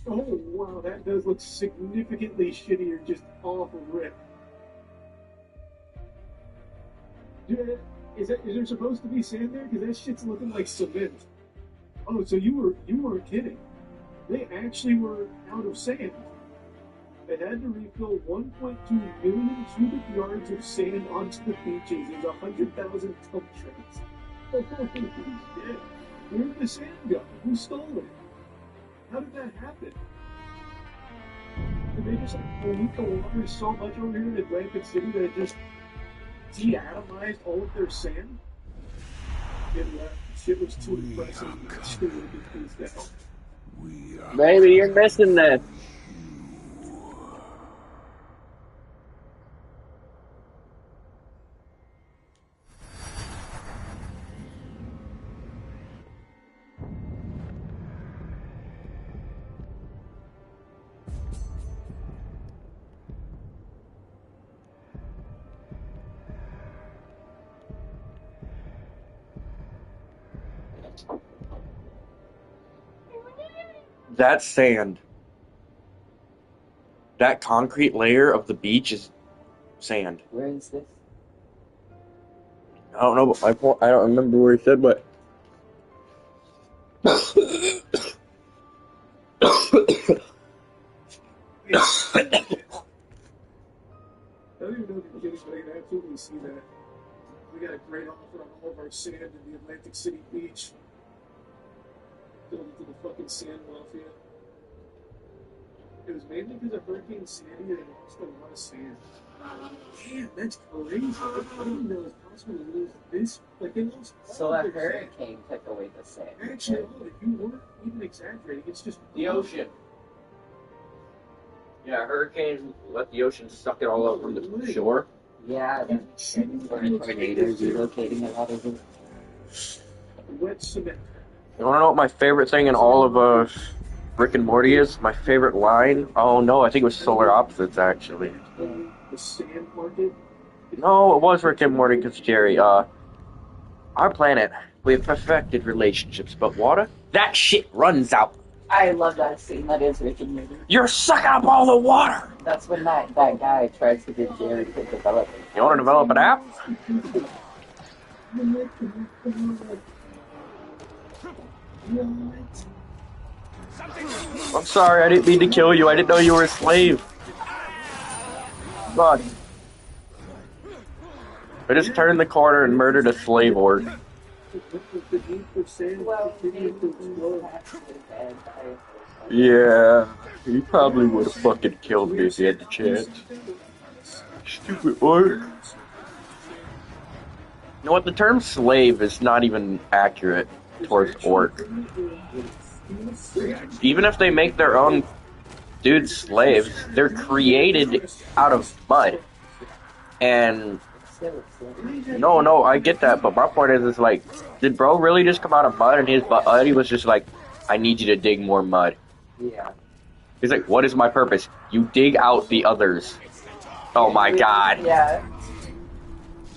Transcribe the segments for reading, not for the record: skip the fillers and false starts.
Oh wow, that does look significantly shittier just off rip. Dude, is there supposed to be sand there? Because that shit's looking like cement. Oh, so you weren't kidding. They actually were out of sand. They had to refill 1.2 million cubic yards of sand onto the beaches. There's 100,000 dump trucks. Holy shit. Where did the sand go? Who stole it? How did that happen? Did they just pollute the water so much over here in Atlantic City that it just deatomized all of their sand? And shit was too depressing. Still looking things down. Baby, you're missing this. That sand, that concrete layer of the beach is sand. Where is this? I don't know, but my point, I don't remember where he said, but I don't even know if you're kidding, but I can absolutely see that. We got a great offer on all of our sand in the Atlantic City beach. Filled into the fucking sand mafia. It was mainly because of Hurricane Sandy that they lost a lot of sand. Damn, that's crazy. I didn't even know it was possible to lose this. Like, they lost all So a of their sand. hurricane took away the sand. Actually, you weren't even exaggerating. It's just the ocean. Yeah, hurricanes let the ocean suck it all up from the shore. Yeah, that's for tornadoes relocating a lot of it. wet cement. You wanna know what my favorite thing in all of Rick and Morty is? My favorite line? Oh no, I think it was Solar Opposites actually. The sand market. No, it was Rick and Morty because Jerry. Our planet, we have perfected relationships, but water? That shit runs out. I love that scene. That is Rick and Morty. You're sucking up all the water! That's when that guy tries to get Jerry to develop it. You wanna develop an app? I'm sorry, I didn't mean to kill you. I didn't know you were a slave. God. I just turned the corner and murdered a slave org. Well, Yeah, he probably would have fucking killed me if he had the chance. Stupid org. You know what? The term slave is not even accurate towards orc. Even if they make their own dude slaves, they're created out of mud. And no, I get that, but my point is like, did bro really just come out of mud and his buddy was just like, I need you to dig more mud? Yeah. He's like, what is my purpose? You dig out the others. Oh my god. Yeah.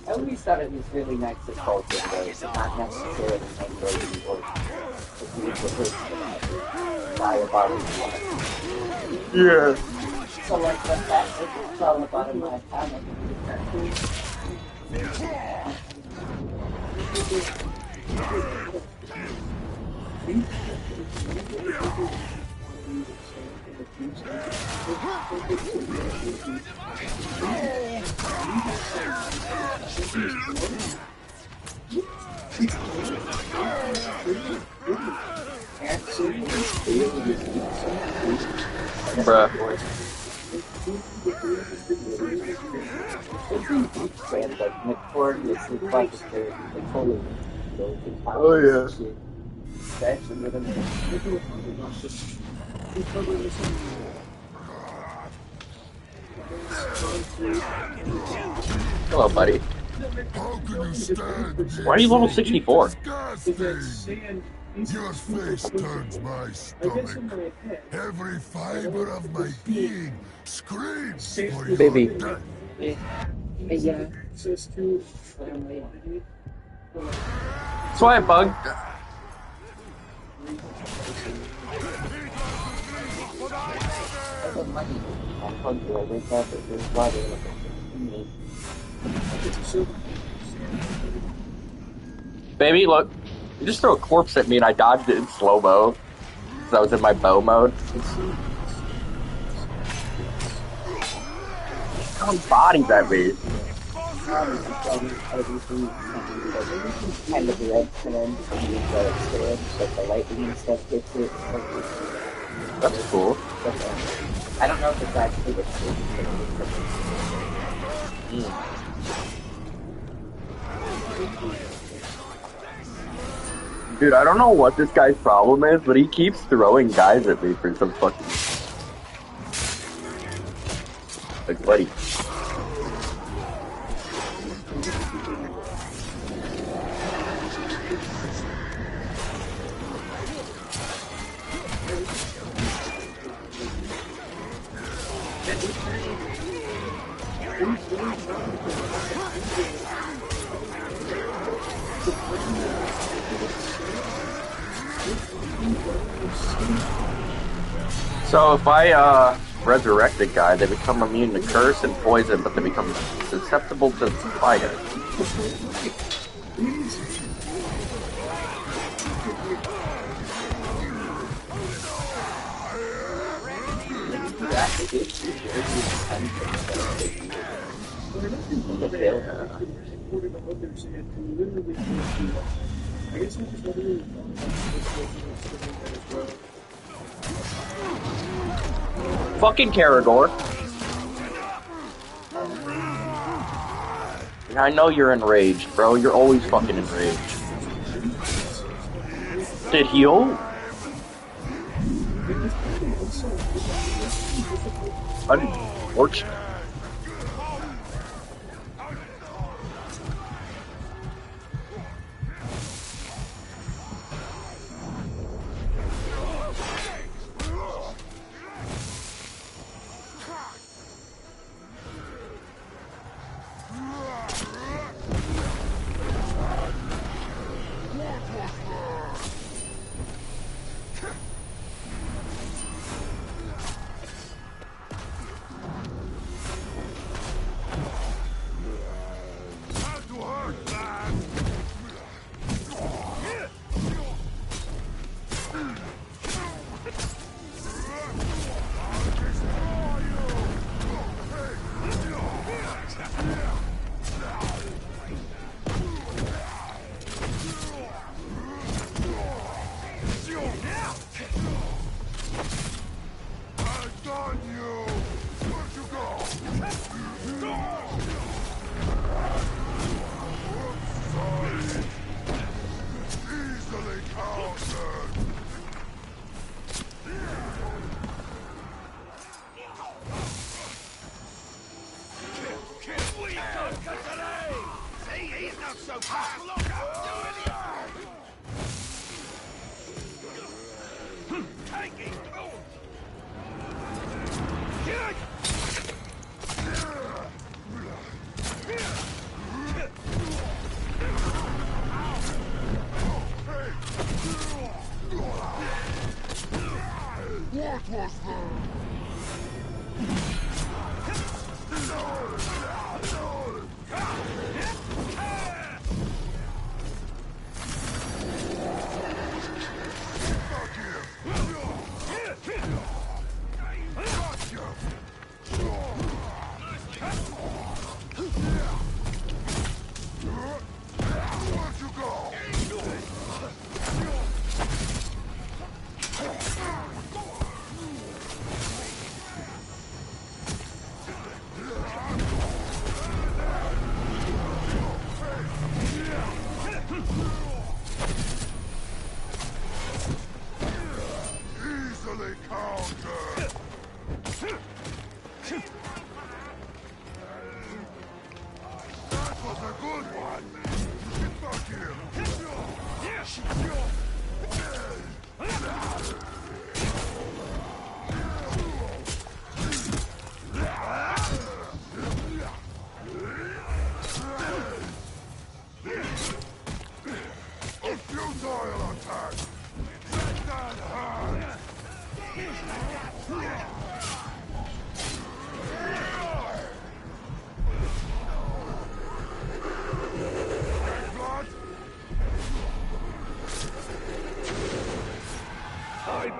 I always thought it was really nice to culture those, not necessarily angry or diabolical. Yeah. So like the fact that it's all about in my comic. Bruh. And like notorious repository, they totally Oh yeah. that's another Hello, buddy. Why are you level 64? Your face turns my stomach. Every fiber of my being screams for your Baby. death. yeah. Swipe bug. money. I told you I wake up if there's water in me. Baby, look. You just throw a corpse at me and I dodged it in slow-mo. Because I was in my bow mode. Come bodies at me. Kind of red sand, but the lightning and stuff gets it. That's cool. I don't know if it's actually the Dude, I don't know what this guy's problem is, but he keeps throwing guys at me for some fucking... Like, buddy. So if I resurrect a guy, they become immune to curse and poison, but they become susceptible to fire. Fucking Karagor. I know you're enraged, bro. You're always fucking enraged. Did heal? Unfortunate.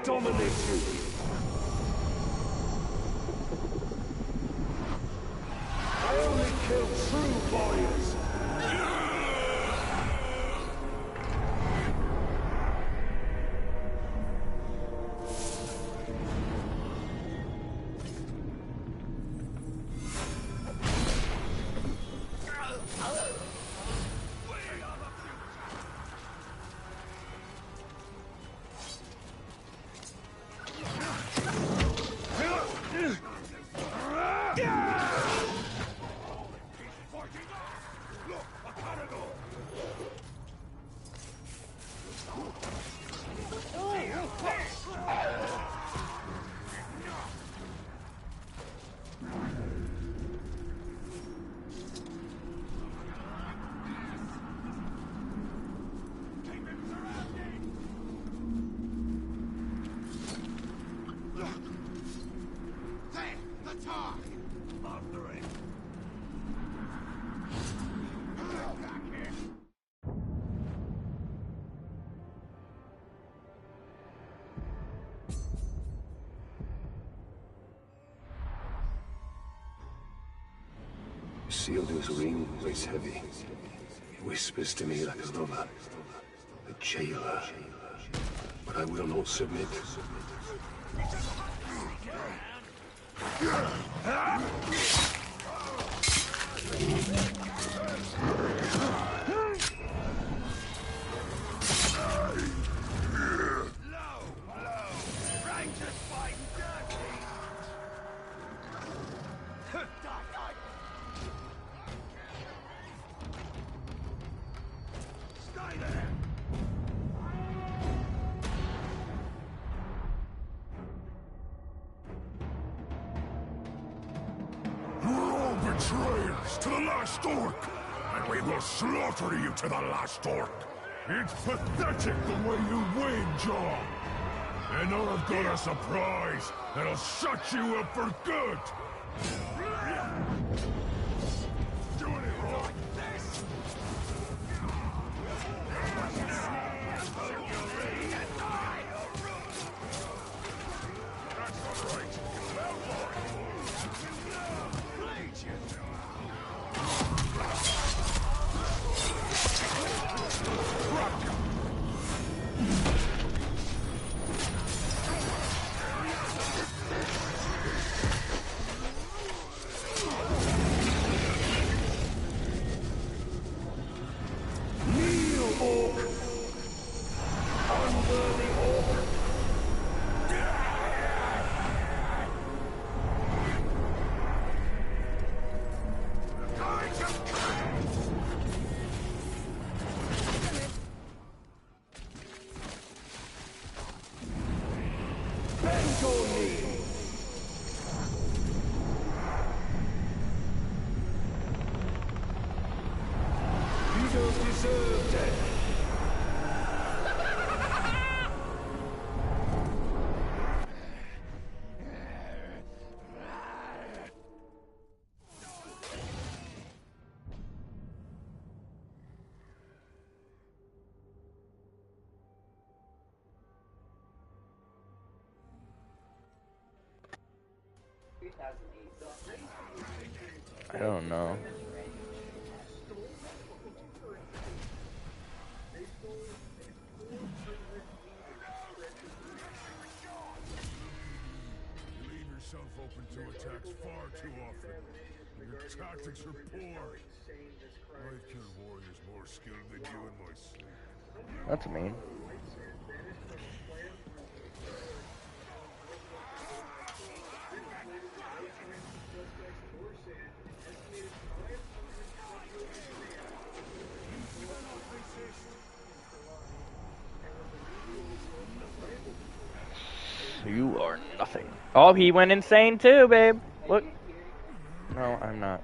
dominate you. I only kill true warriors. Isildur's ring weighs heavy. He whispers to me like a lover, a jailer. But I will not submit. Betrayers to the last orc, and we will slaughter you to the last orc. It's pathetic the way you win, John. And now I've got a surprise that'll shut you up for good. Doing it wrong. That's all right. I don't know. You leave yourself open to attacks far too often. Your tactics are poor. I've killed warriors more skilled than you in my sleep. That's mean. You are nothing. Oh, he went insane too, babe. Look. No, I'm not.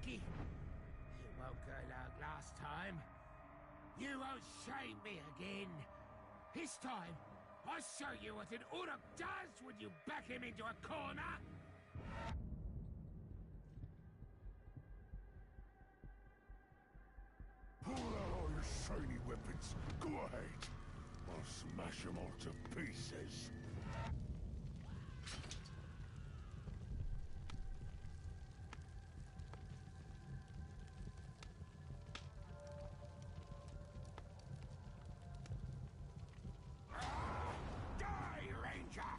lucky. It won't go like last time. You won't shame me again. This time, I'll show you what an Uruk does when you back him into a corner. Pull out all your shiny weapons. Go ahead. I'll smash them all to pieces. Die, Ranger!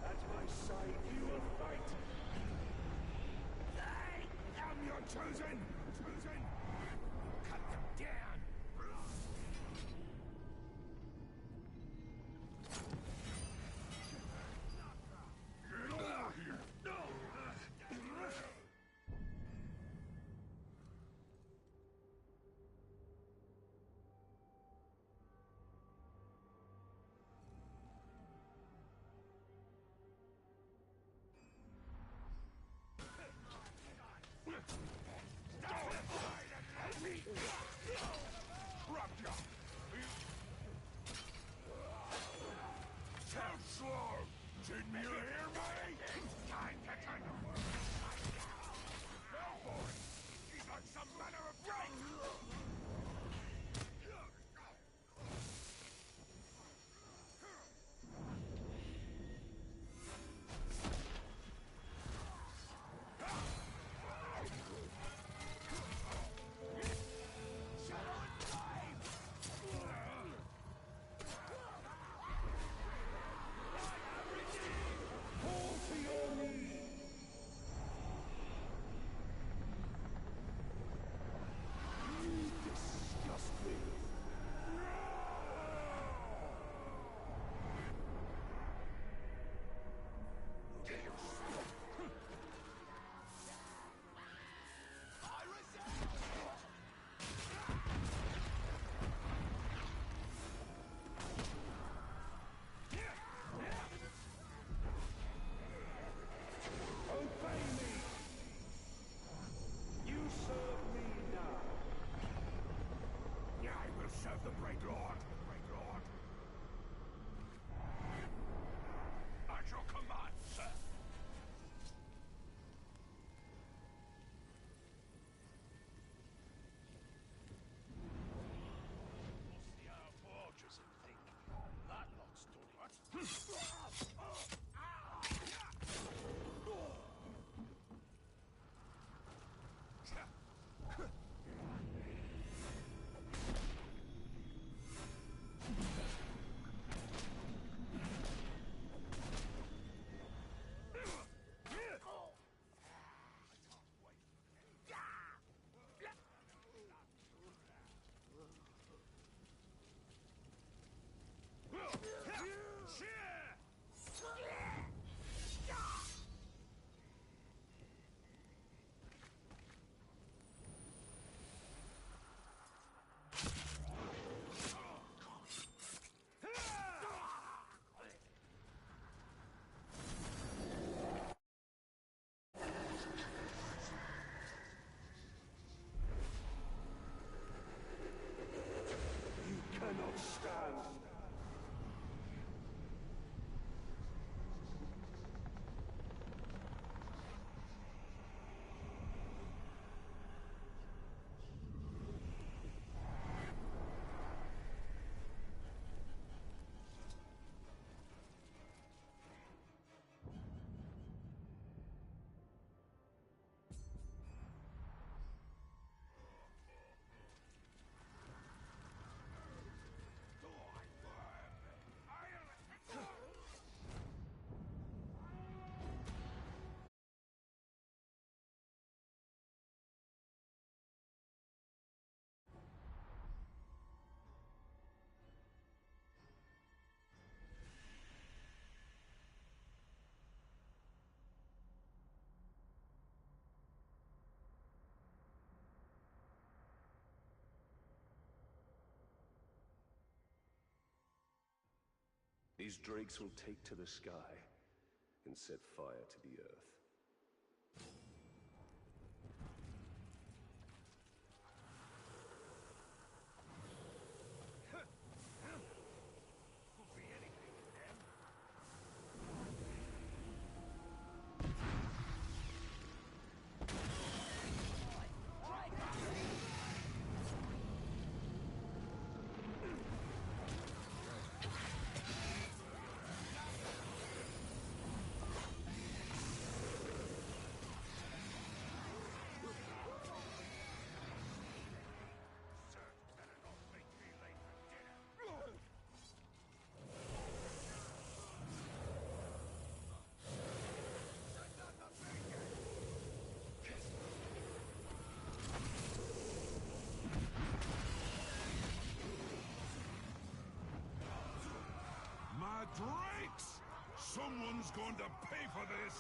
At my side, you will fight! I am your chosen! Cut them down! Get over here! Counselor! Didn't you hear me? It's time to turn the world upside down! Go for it! He's on some manner of break! Obey me! You serve me now. I will serve the Great Lord! At your command, sir! What's the Arborgers and think? That lot's done it. These drakes will take to the sky and set fire to the earth. Could be anything to them. My drakes! Someone's going to pay for this!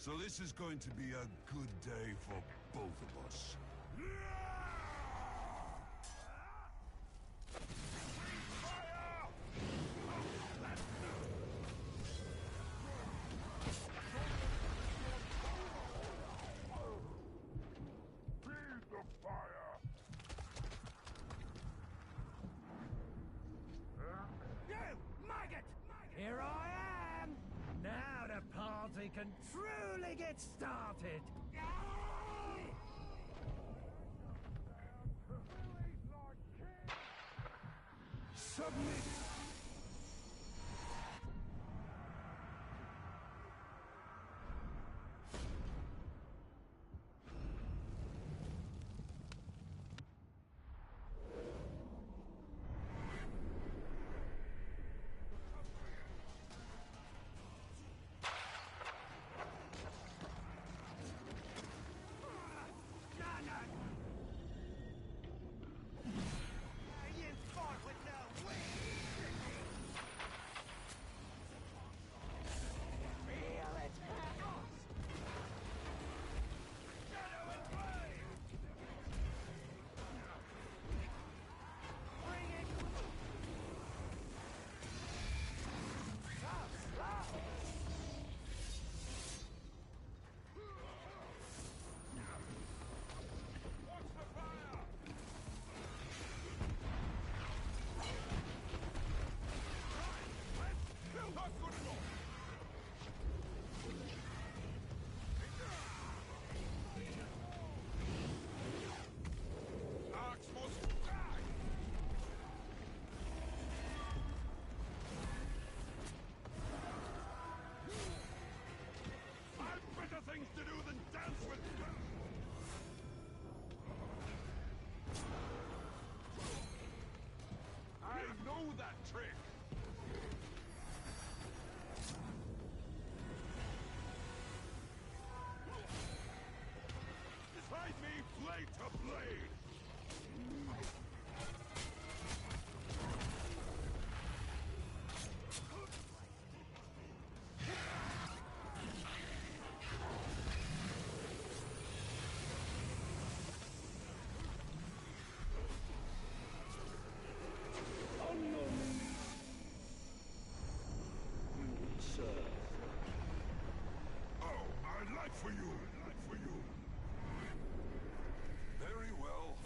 So this is going to be a good day for both of us. Here I am! Now the party can truly get started! Submit! Things to do than dance with. I know that trick. Fight me blade to blade. For you. Very well.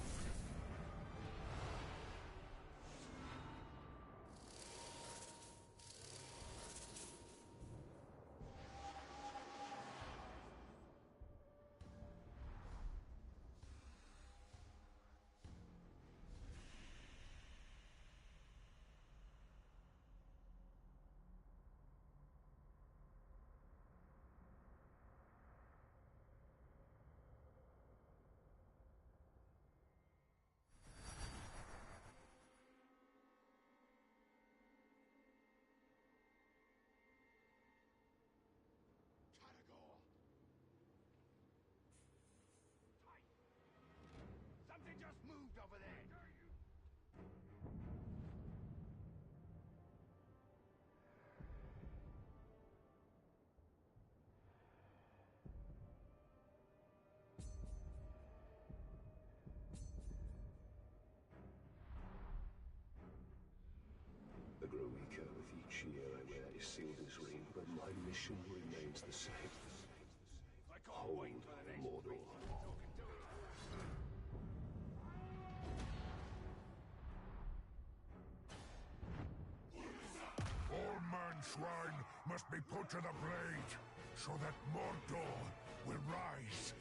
Something just moved over there! I grow weaker with each year I wear Isildur's ring, but my mission remains the same. Hold Mordor. All mankind must be put to the blade, so that Mordor will rise.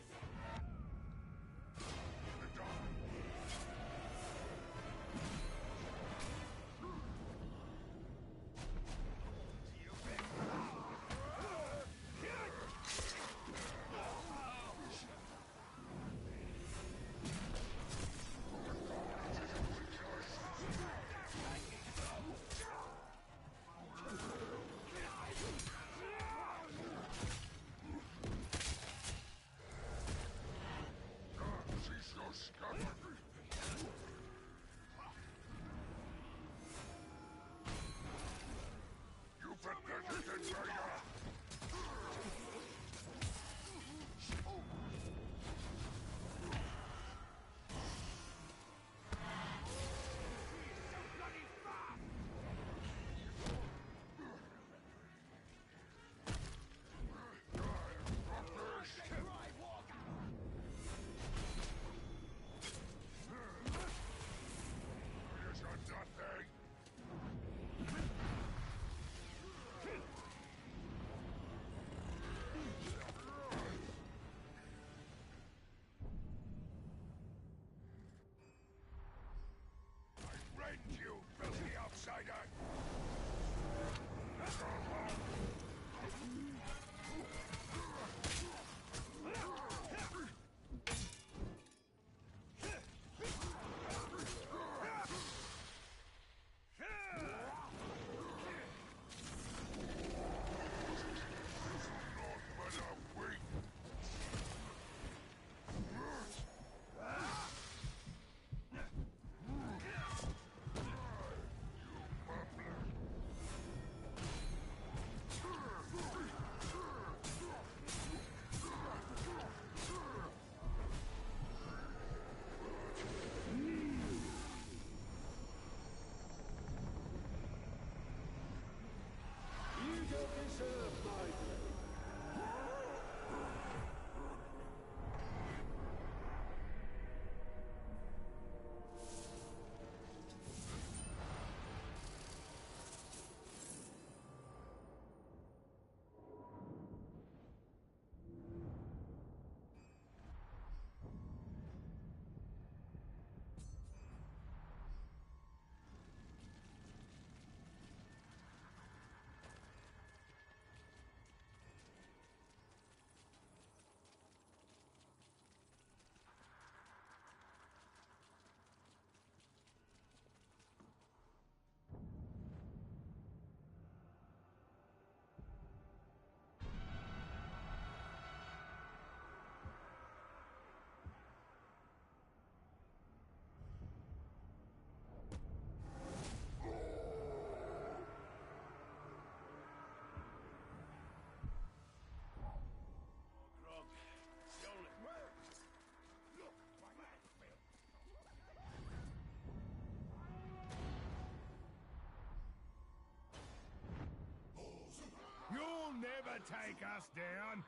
take us down.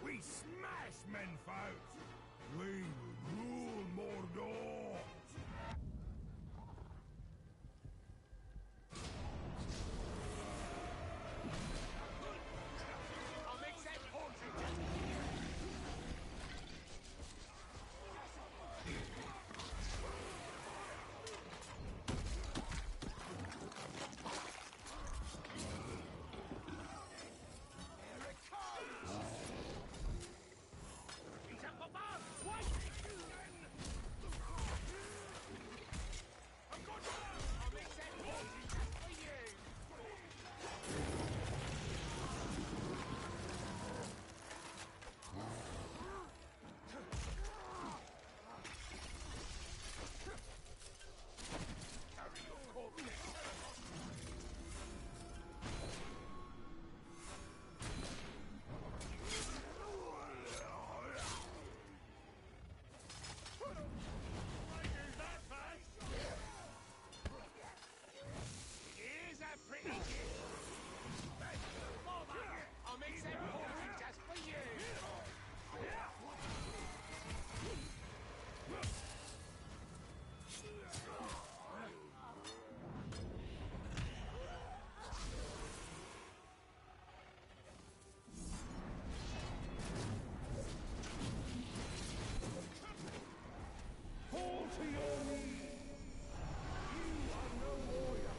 We smash menfolk. We rule Mordor. I'll make that haunting. He's up above! Wait! I've got you! I'll make that haunting just for you! Carry your corpse! Here's a pretty gift. I'll make that haunting just for you. Fall to your knees! You are no warrior!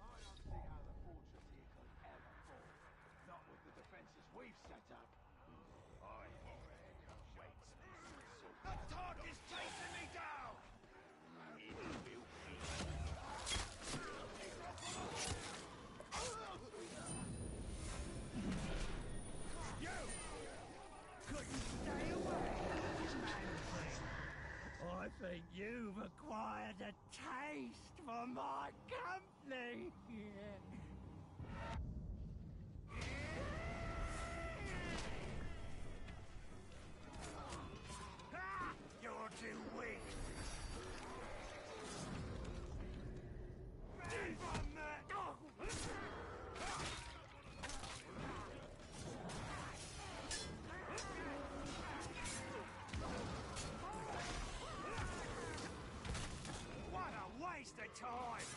I don't see how the fortress here could ever fall. Not with the defenses we've set up. I wait. The dog is chasing me down! It will be. You! Couldn't stay away, man. I think you've acquired a taste for my company. Ha! You're too weak. Give on that! What a waste of time!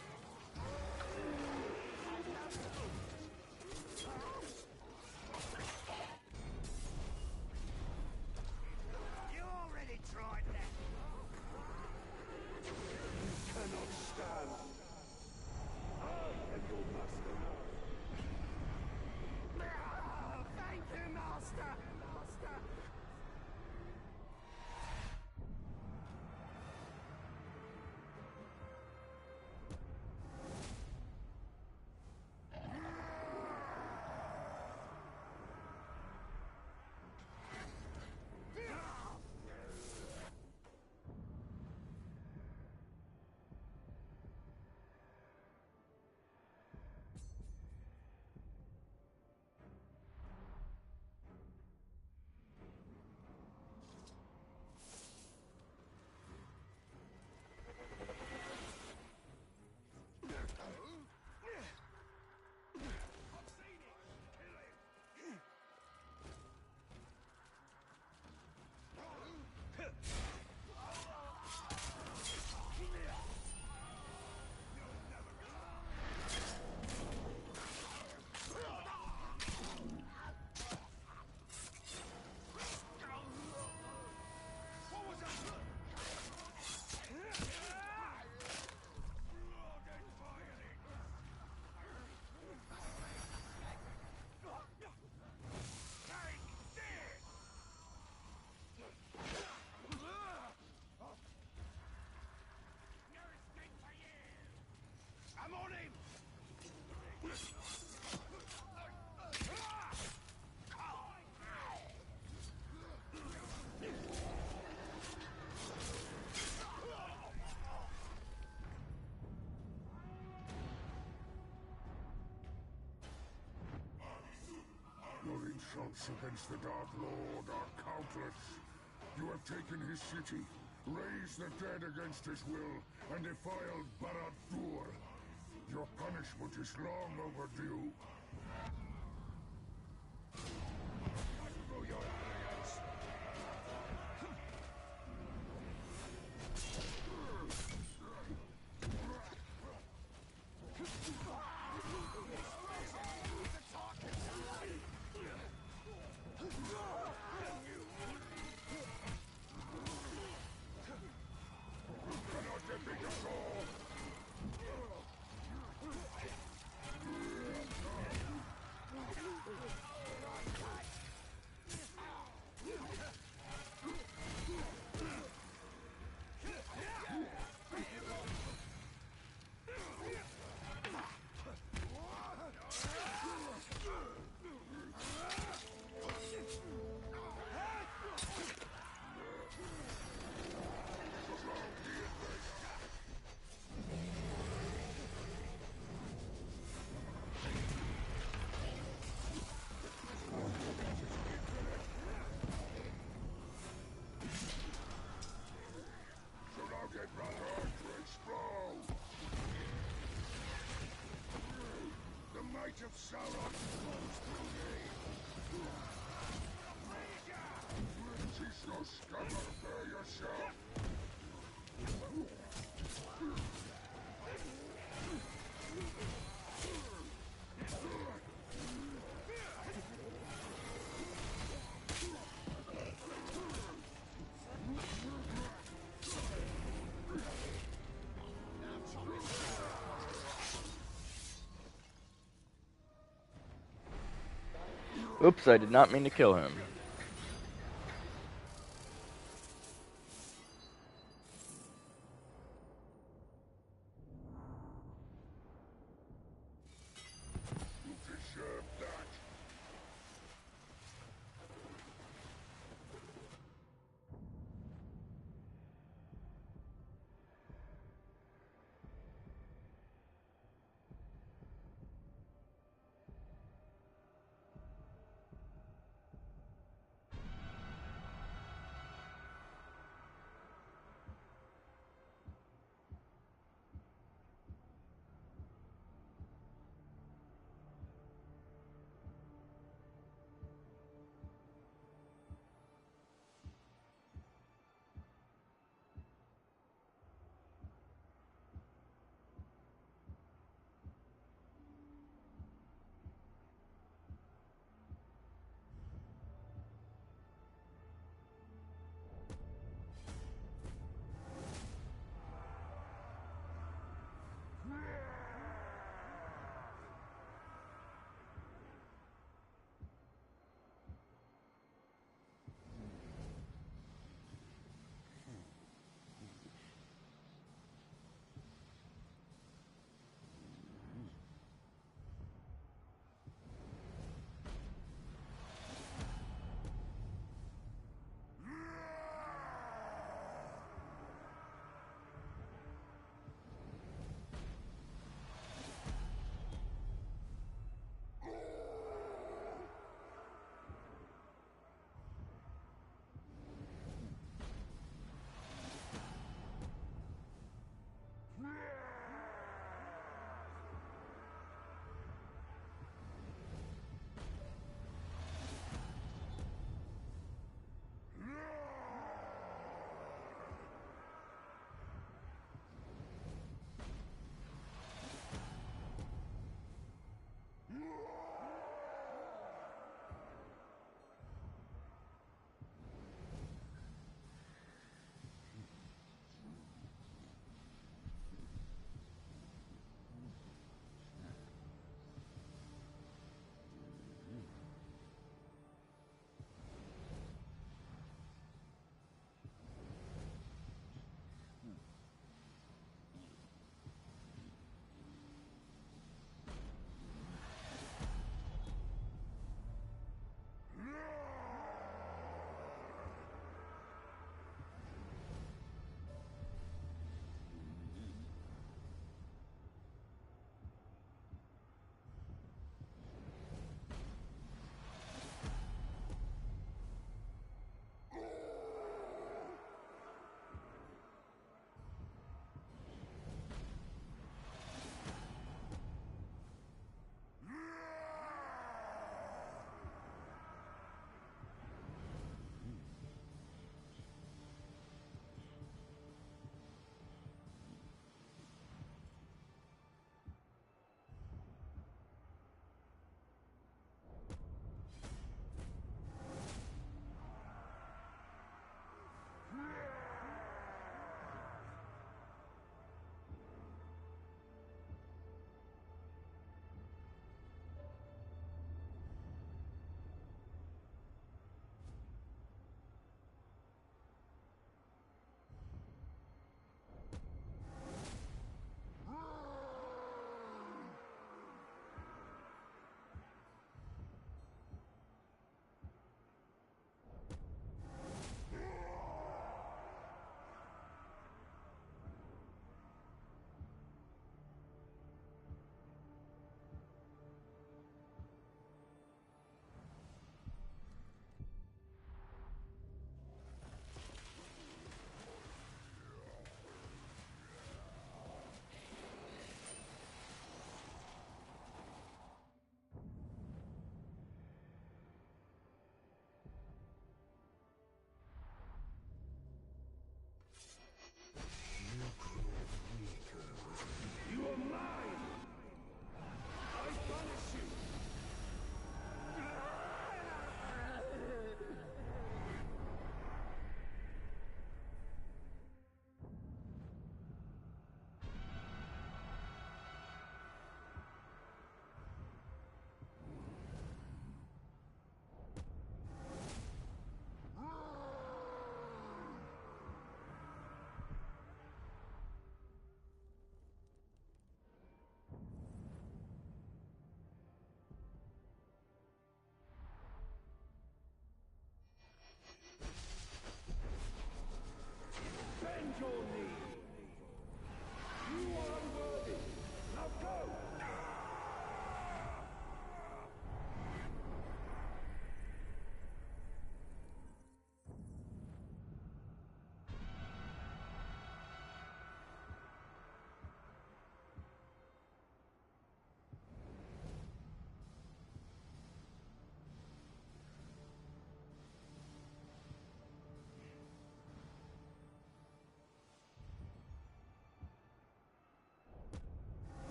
revolts against the Dark Lord are countless. You have taken his city, raised the dead against his will, and defiled Barad-dûr. Your punishment is long overdue. Of Sauron flows through me. She's no scummer, bear yourself. Oops, I did not mean to kill him.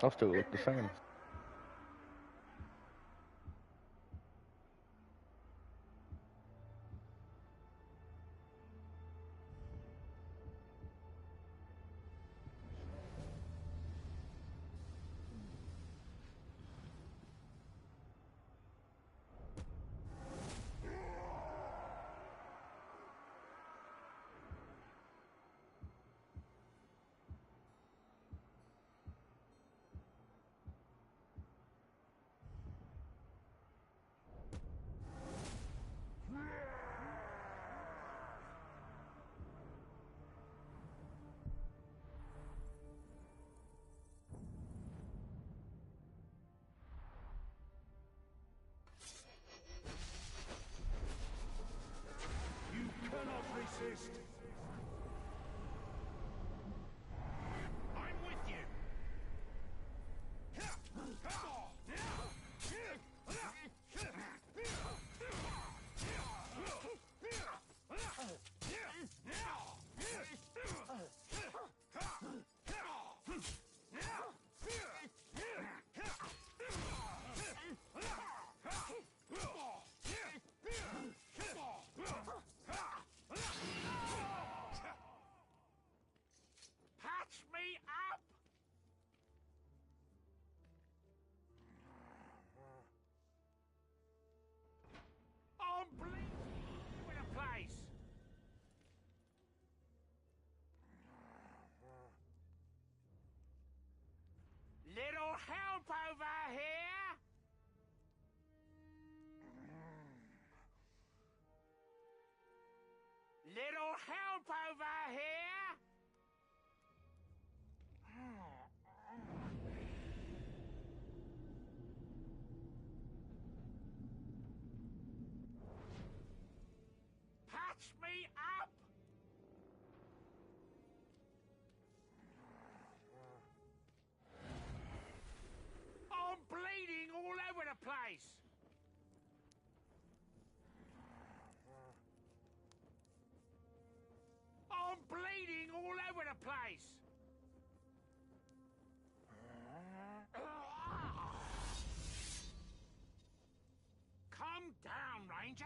Those two look the same. You cannot resist. I'm with you. Patch me up! I'm bleeding with a place. Little help over here? Little help over here? Patch me up! I'm bleeding all over the place! I'm bleeding all over the place! Calm down, Ranger.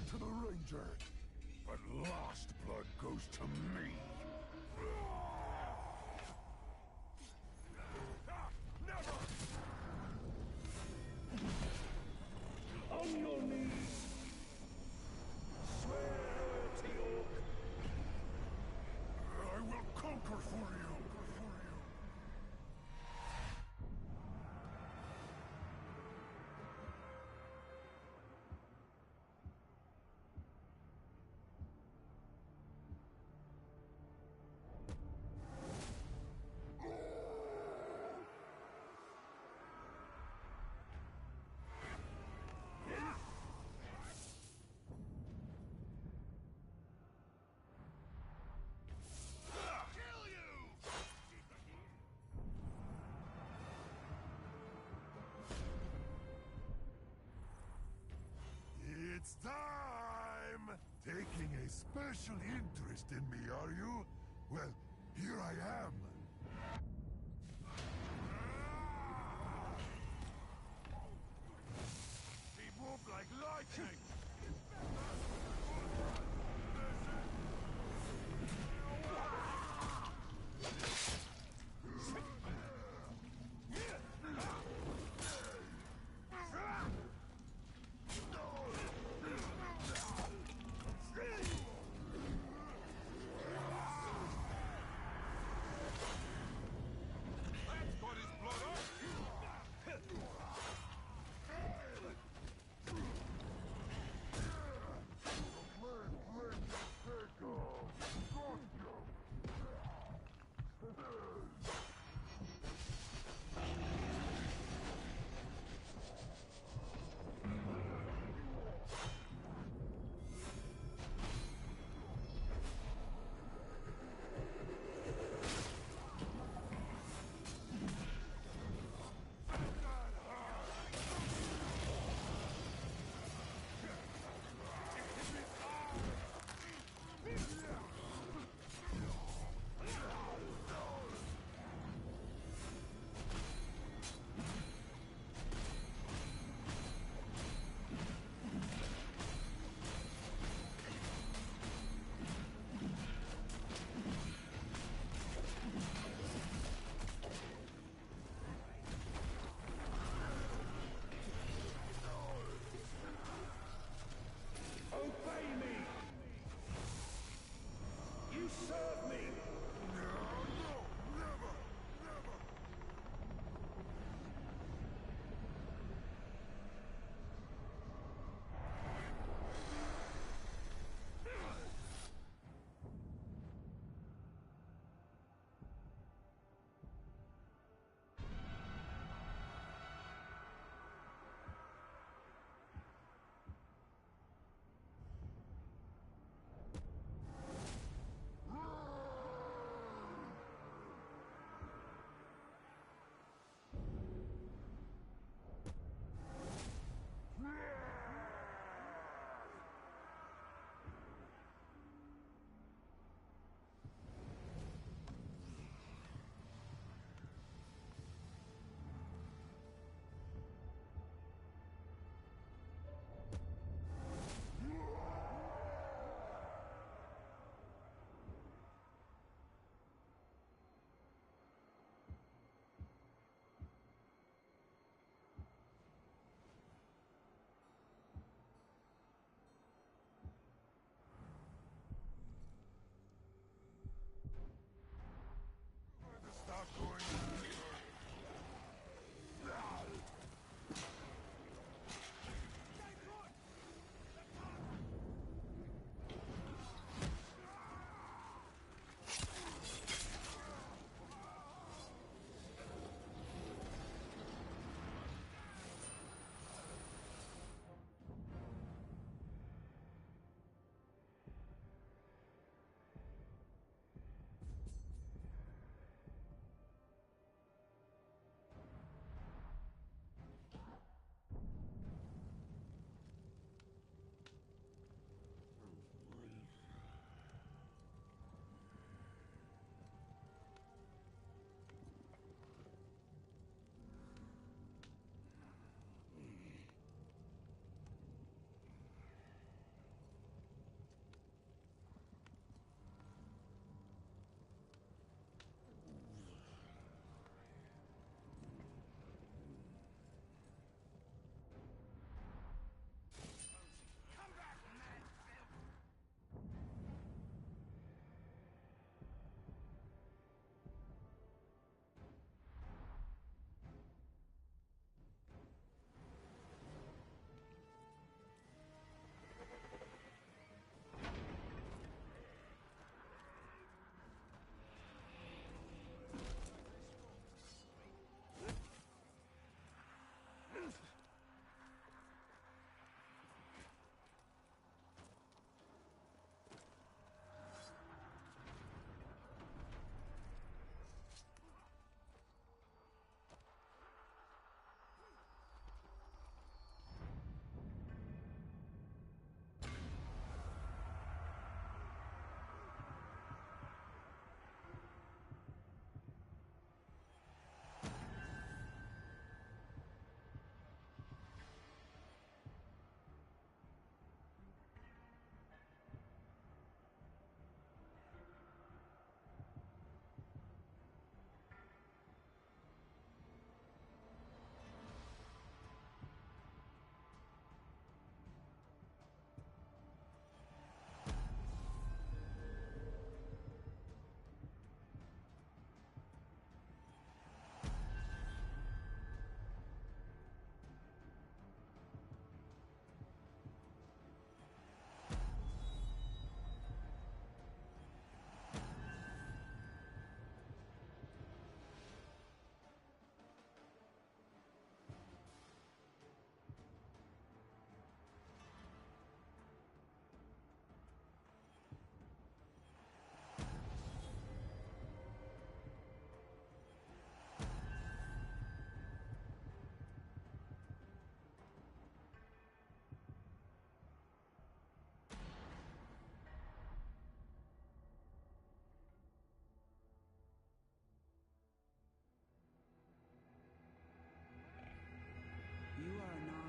to the Ranger, but Lost Blood goes to me. Never! On your knees! Swear to York! I will conquer for you. It's time! Taking a special interest in me, are you? Well, here I am. They move like lightning!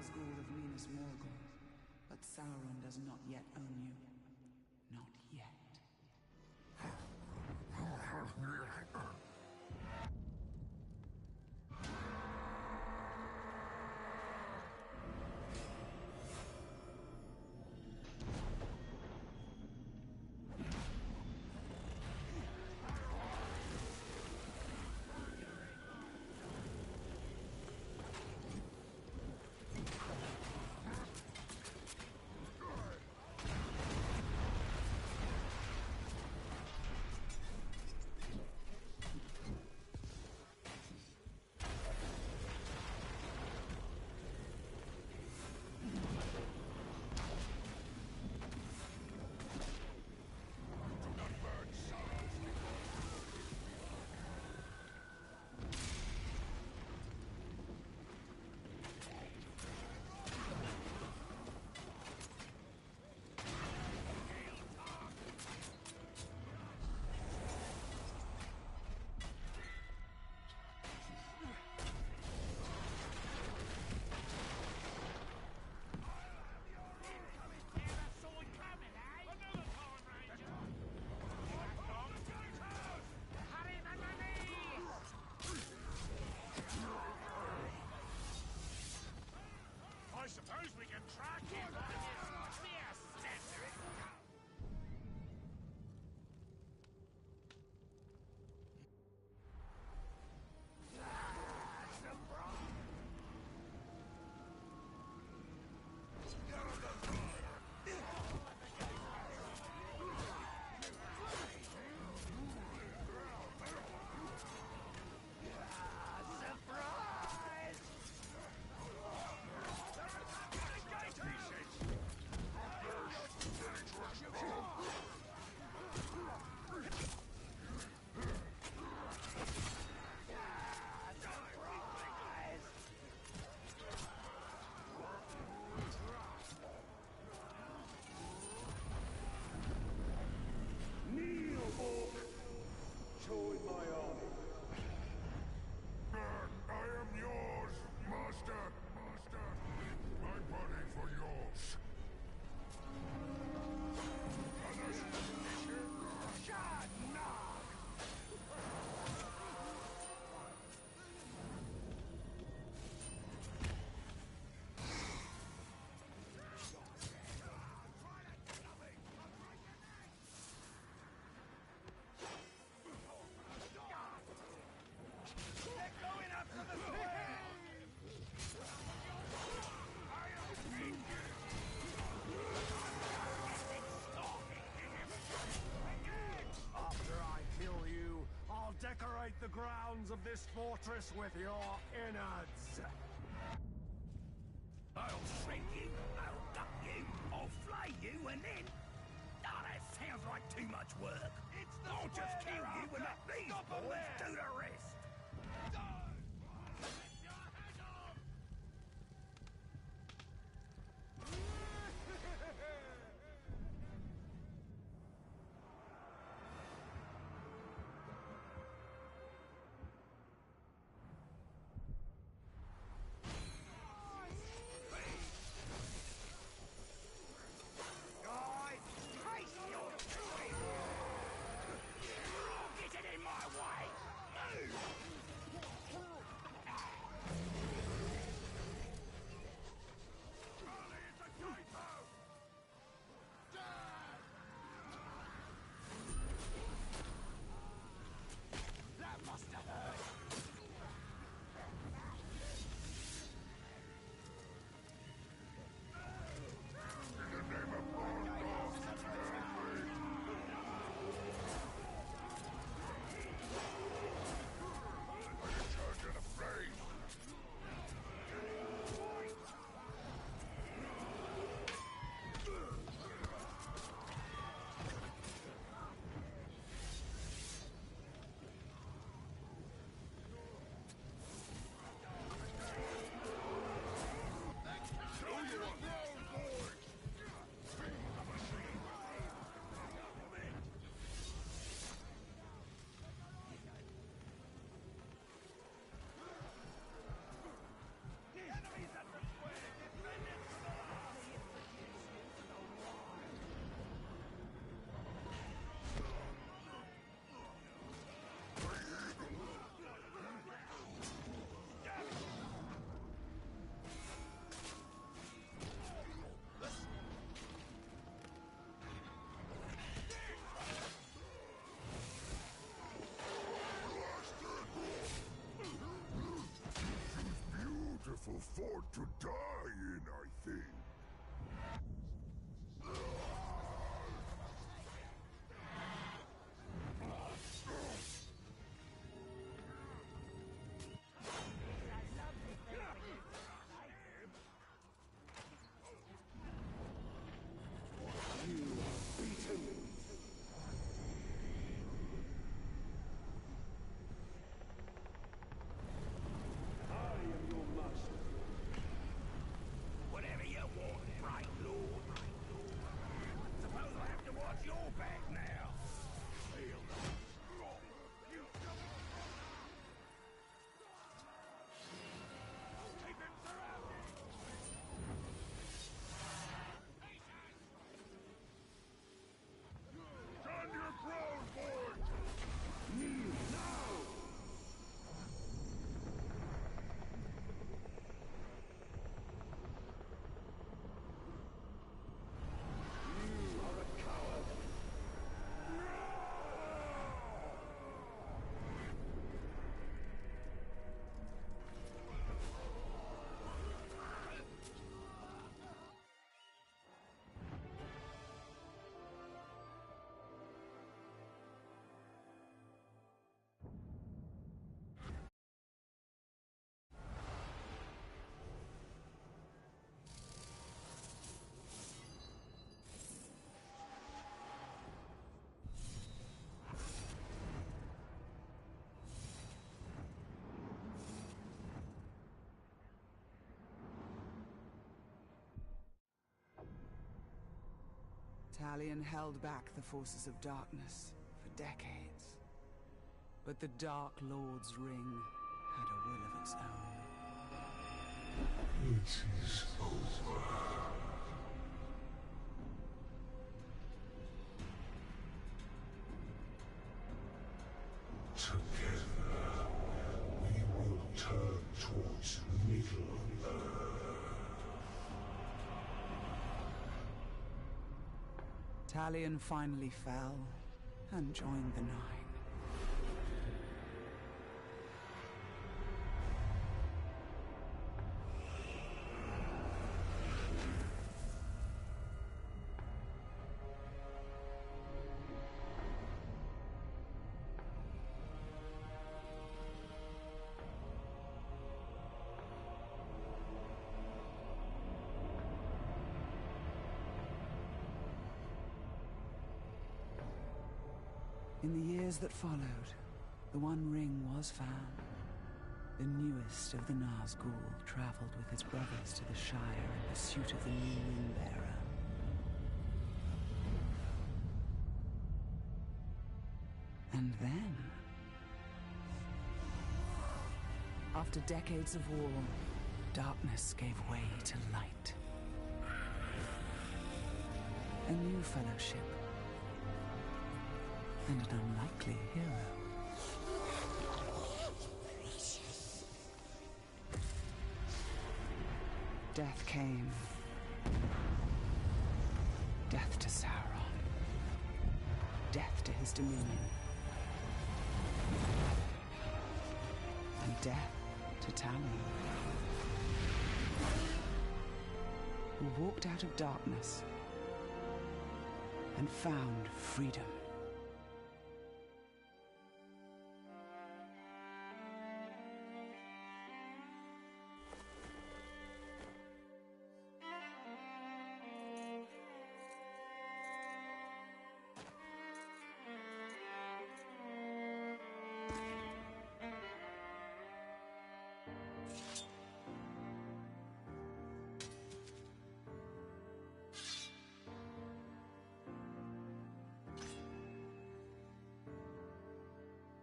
Nazgul of Minas Morgul, but Sauron does not yet own you. Not yet. I suppose we can track him by his fierce stench. Join my army. I am yours, Master. My body for yours. After I kill you, I'll decorate the grounds of this fortress with your innards. I'll shrink you, I'll gut you, I'll flay you, and then... Oh, that sounds like too much work. I'll just kill you and let these boys do the rest. Guys, face your Talion held back the forces of darkness for decades. But the Dark Lord's ring had a will of its own. It is over. Together, we will turn towards Middle-earth. Talion finally fell and joined the Nine. In the years that followed, the One Ring was found. The newest of the Nazgul traveled with his brothers to the Shire in pursuit of the new Ring Bearer. And then, after decades of war, darkness gave way to light. A new fellowship. And an unlikely hero. Death came. Death to Sauron. Death to his dominion. And death to Talion, who walked out of darkness and found freedom.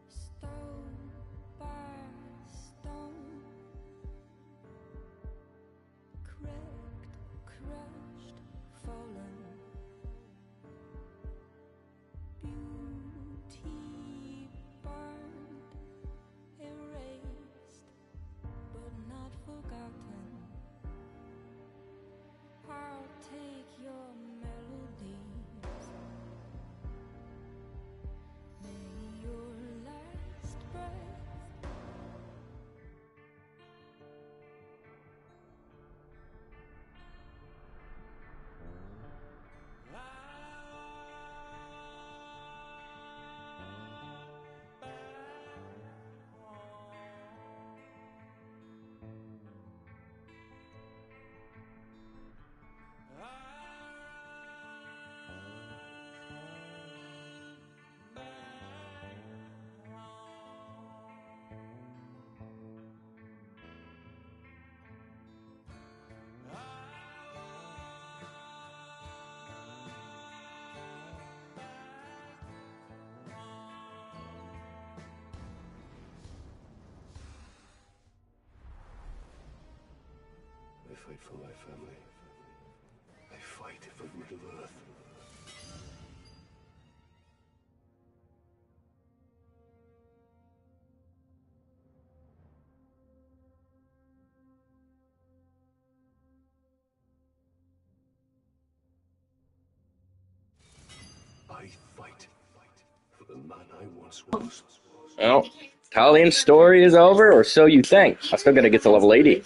Stone by stone, cracked, crushed, fallen. Beauty burned, erased, but not forgotten. I'll take your melodies. May your last breath I fight for my family. I fight for Middle-earth. I fight for the man I once was. Well, Talion's story is over, or so you think. I still gotta get to level 80.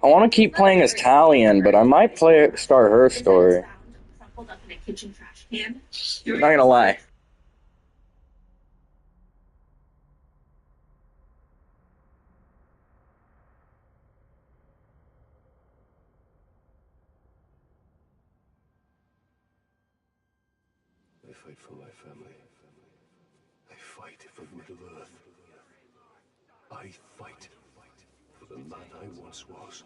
I want to keep playing as Talion, but I might start her story. Crumpled up in a kitchen trash can. I'm not gonna lie. I fight for my family. I fight for Middle-earth. I fight for the man I once was.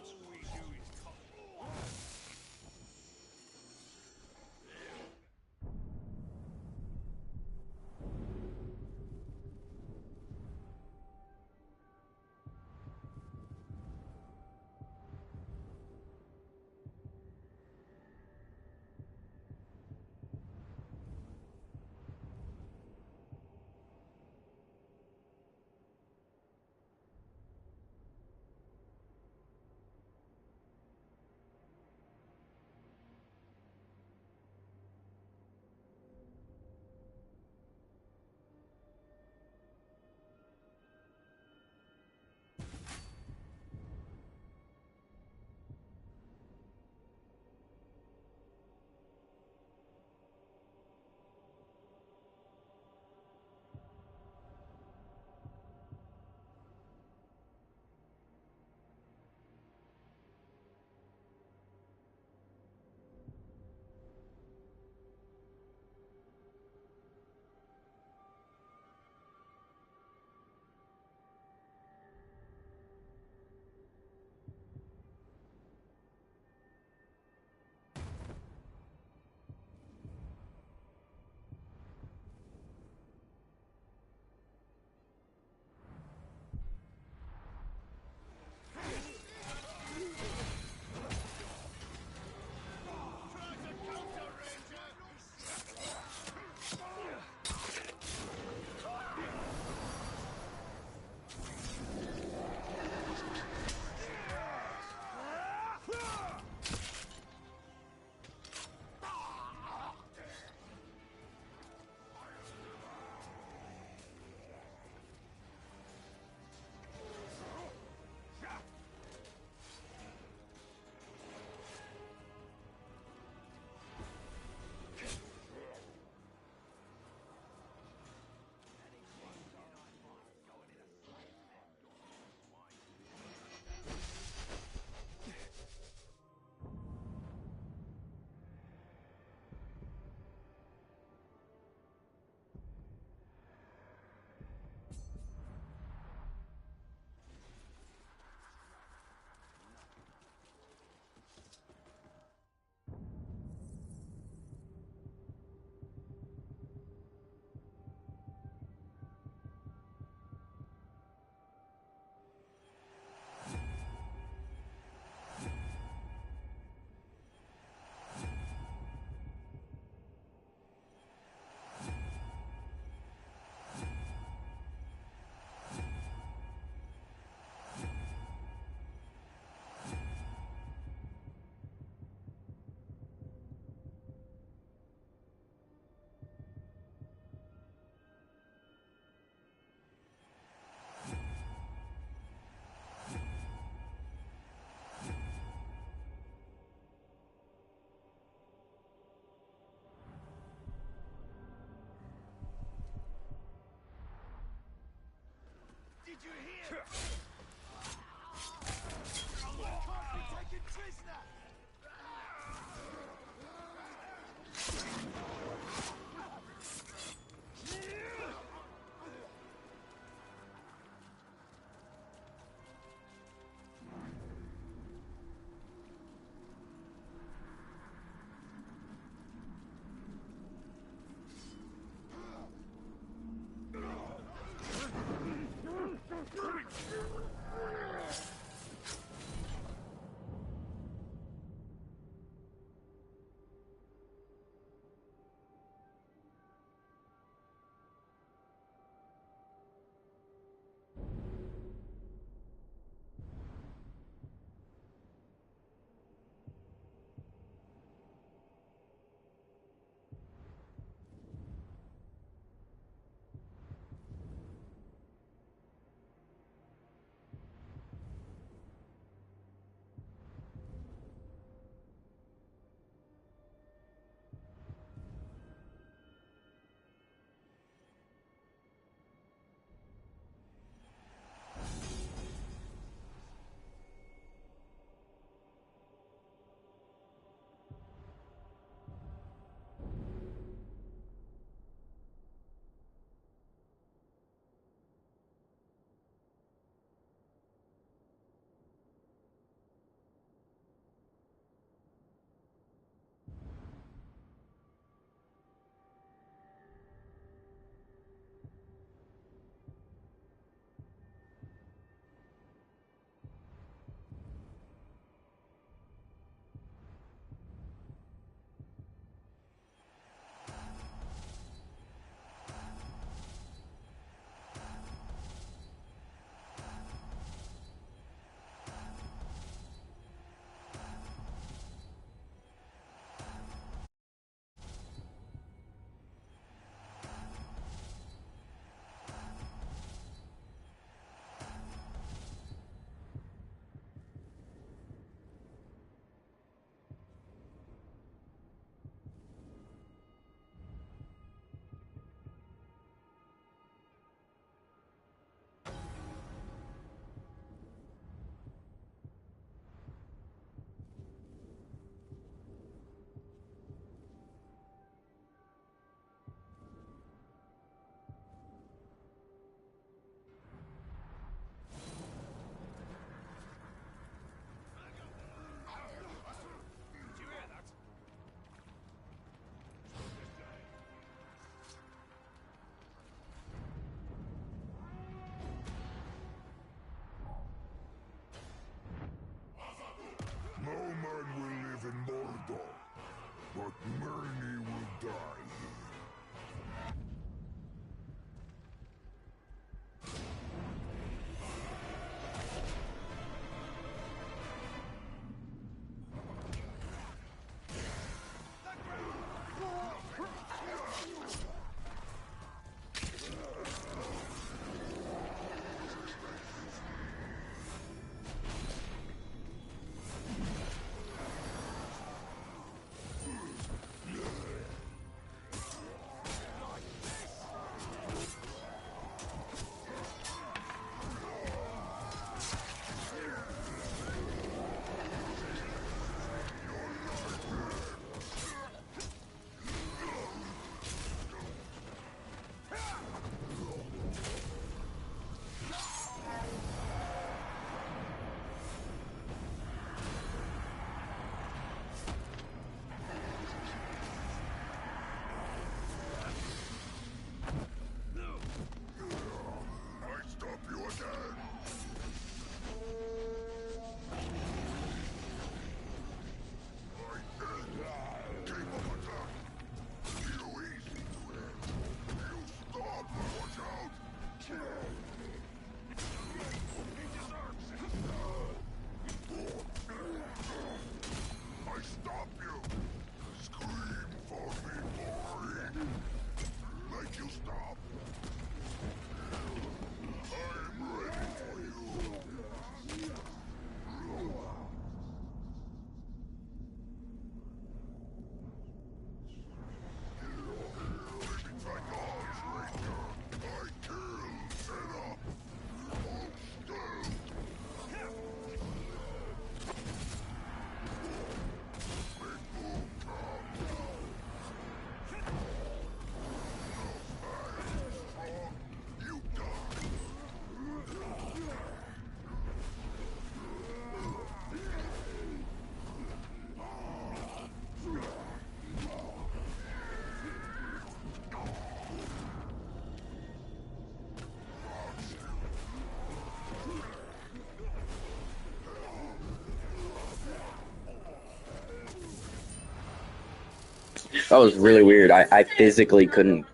That was really weird. I physically couldn't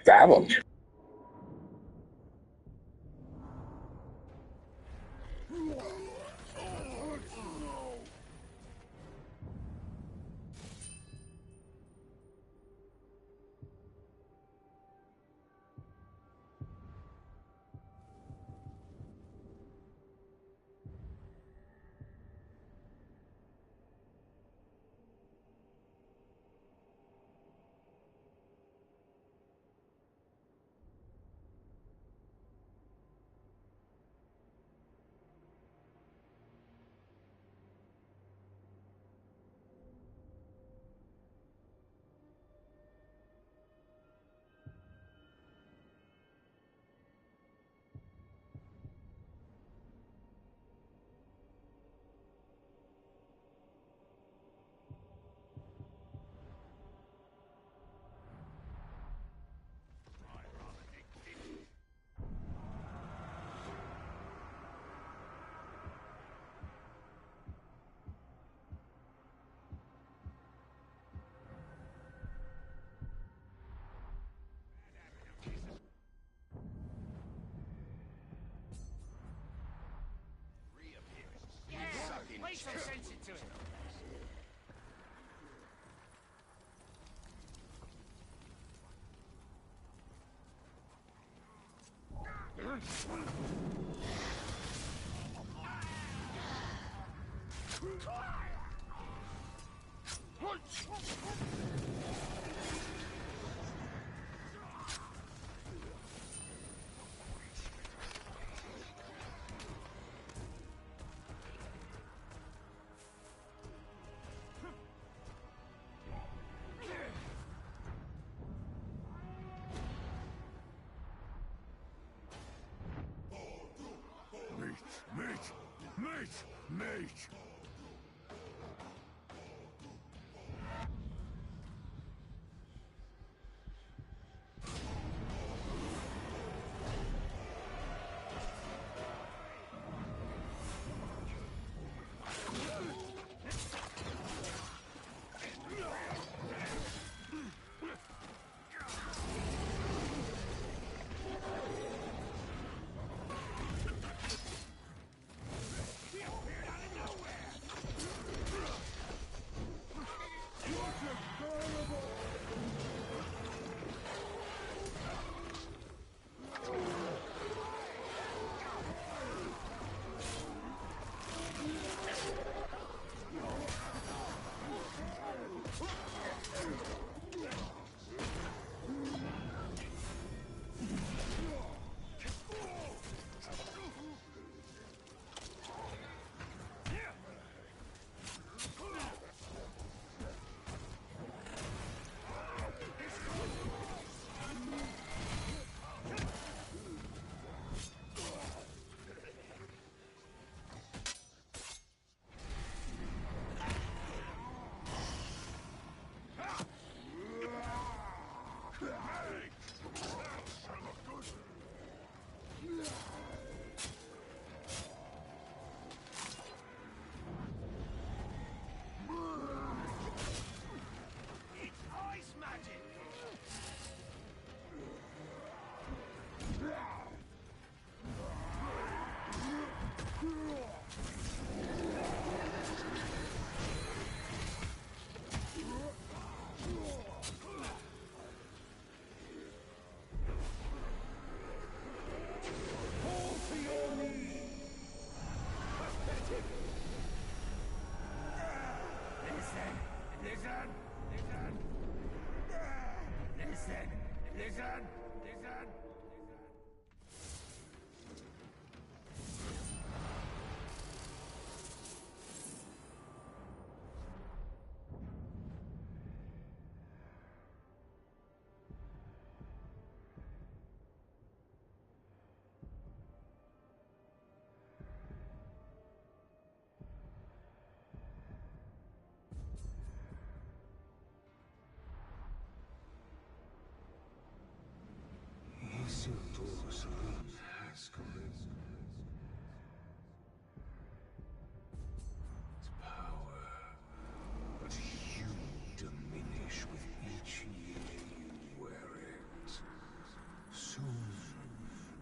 grab him. Play some sense into it. Mate!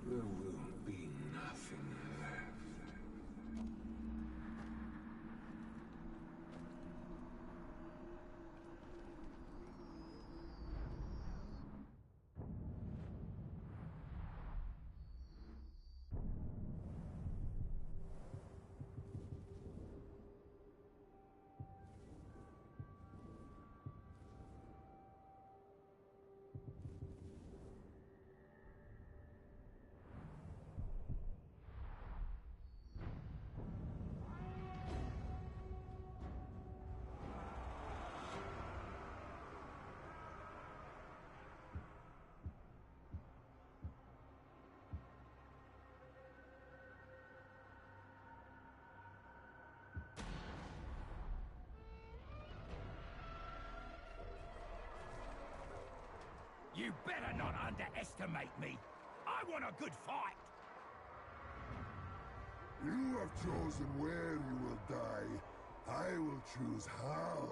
There will be nothing left. You better not underestimate me. I want a good fight. You have chosen where you will die. I will choose how.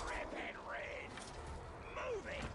Rip it, Red! Move it!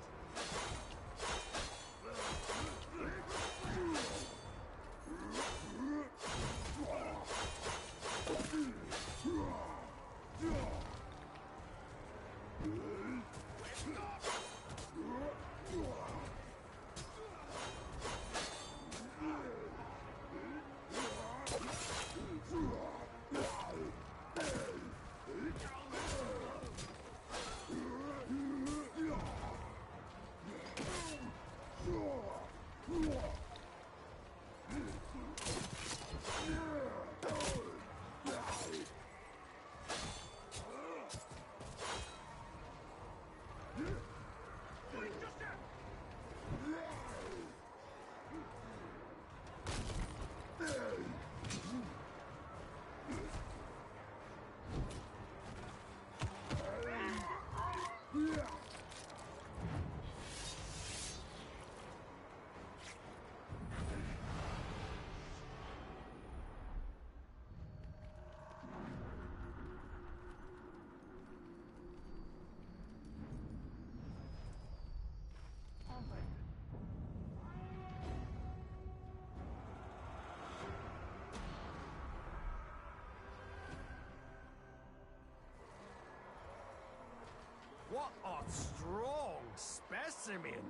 What a strong specimen!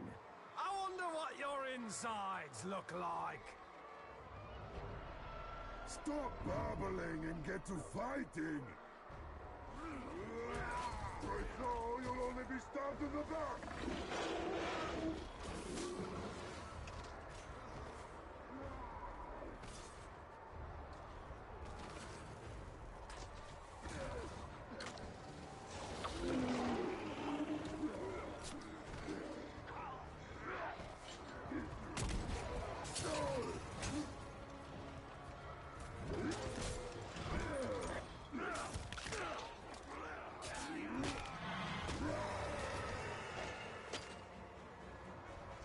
I wonder what your insides look like. Stop babbling and get to fighting! Right now, you'll only be stabbed in the back!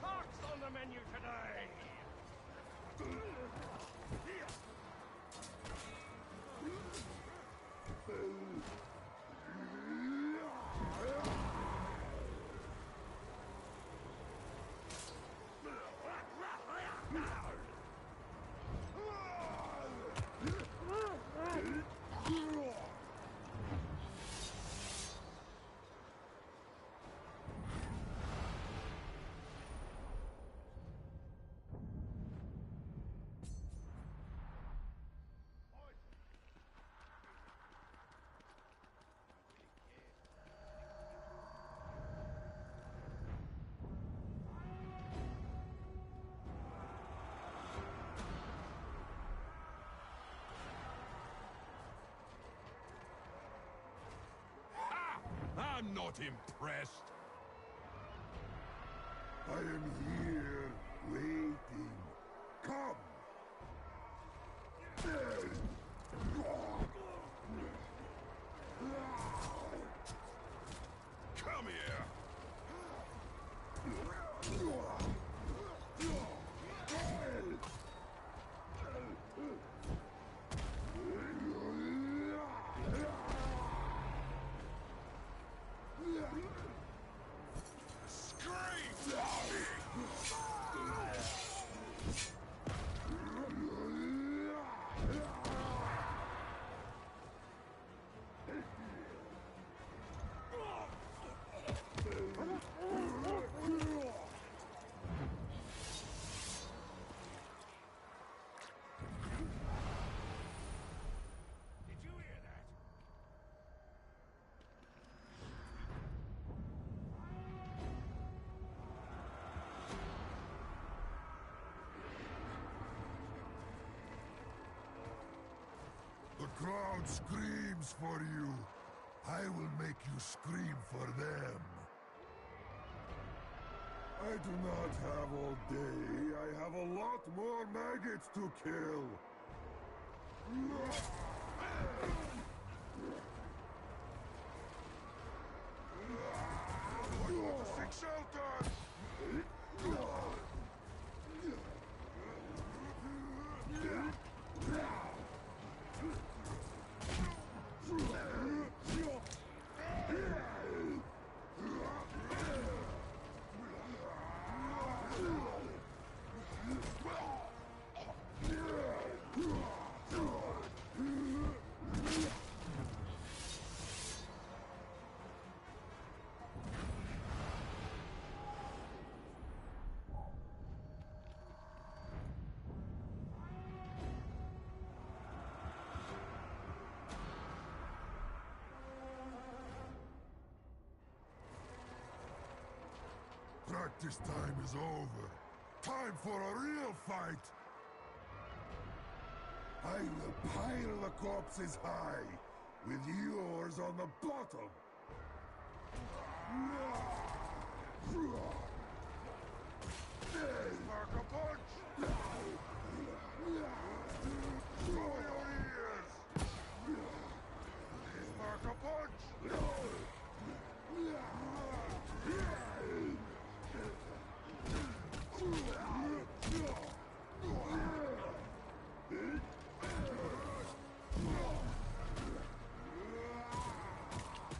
Talk's on the menu today! I'm not impressed. I am here, waiting. Come! Come here! Scream! crowd screams for you. I will make you scream for them. I do not have all day. I have a lot more maggots to kill. I want to seek shelter! Practice time is over. Time for a real fight! I will pile the corpses high, with yours on the bottom! Spark a punch! Show your ears! Spark a punch!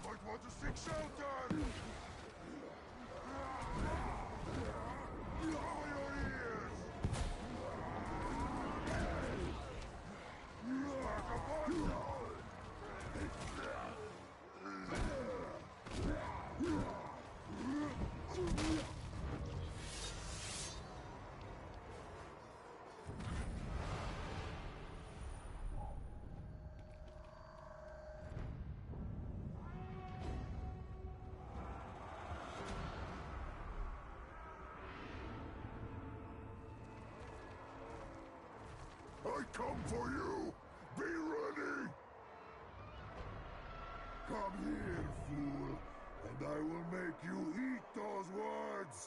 Might want to seek shelter! Cover your ears! Spark a punch! I come for you! Be ready! Come here, fool, and I will make you eat those words!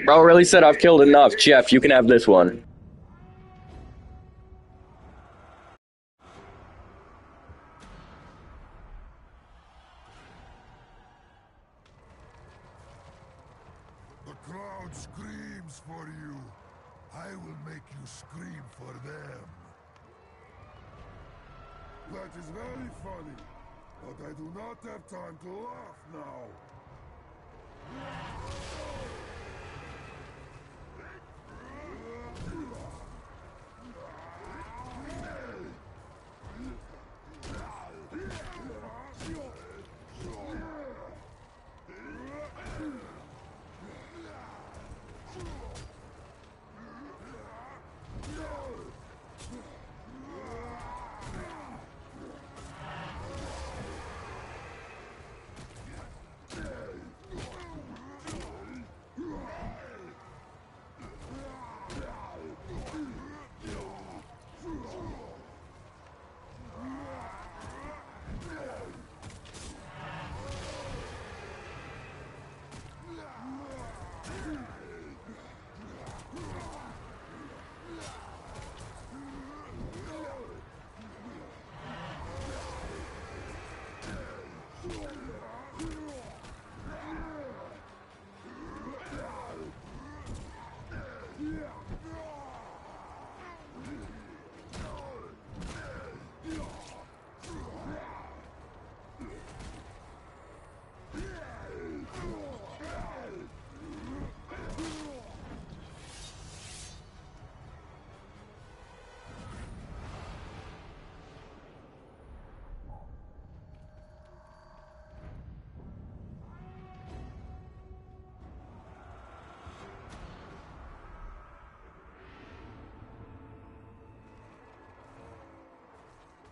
Bro really said I've killed enough. Jeff, you can have this one. The crowd screams for you. I will make you scream for them. That is very funny, but I do not have time to laugh now.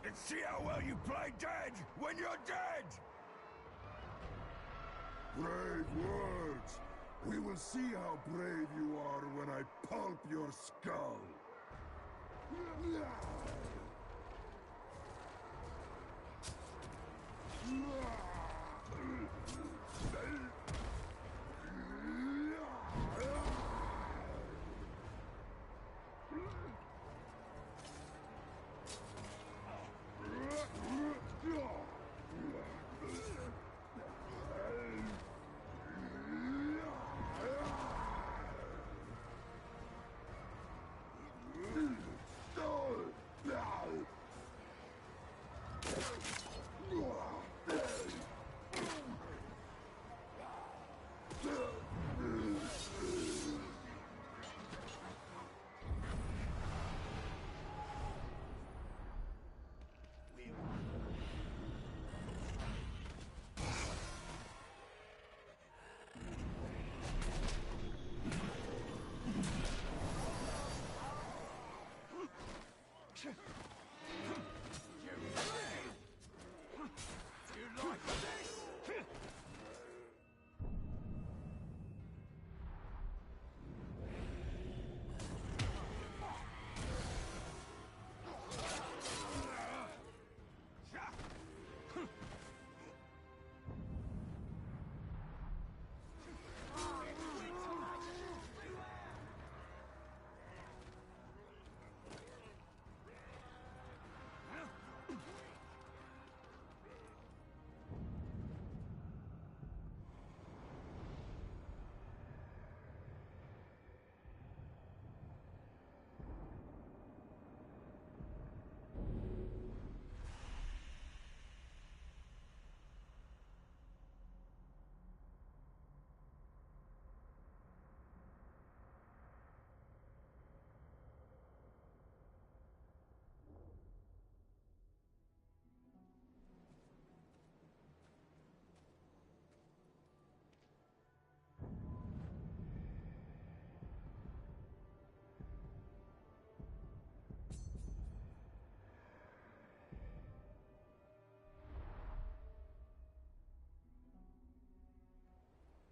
and see how well you play dead when you're dead! Brave words! We will see how brave you are when I pulp your skull!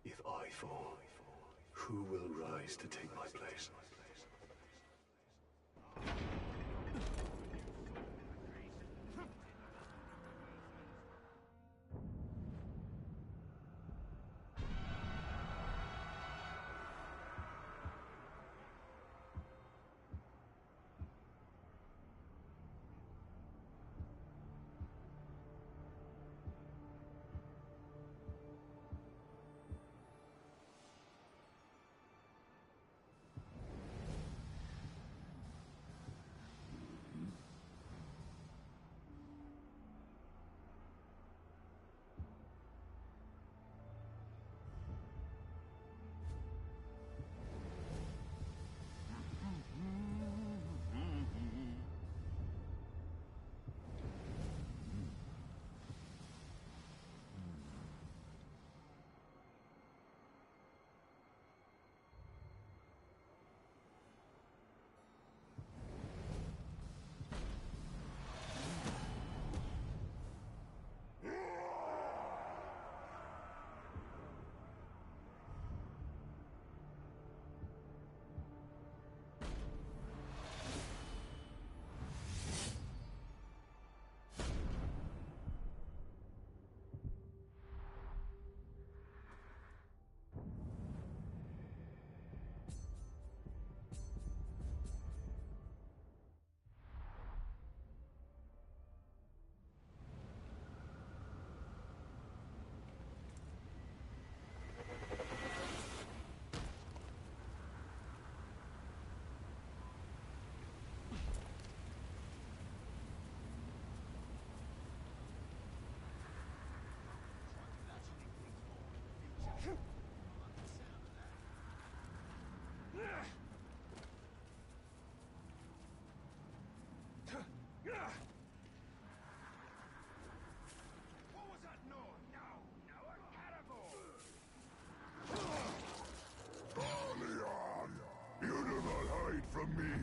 If I fall, who will rise to take my place? What was that noise? No, a cannibal! Balian! You do not hide from me!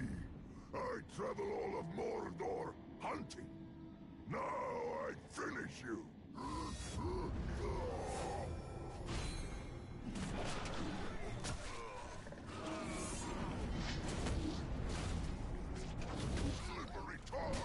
I travel all of Mordor hunting. Now I finish you. Slippery talk.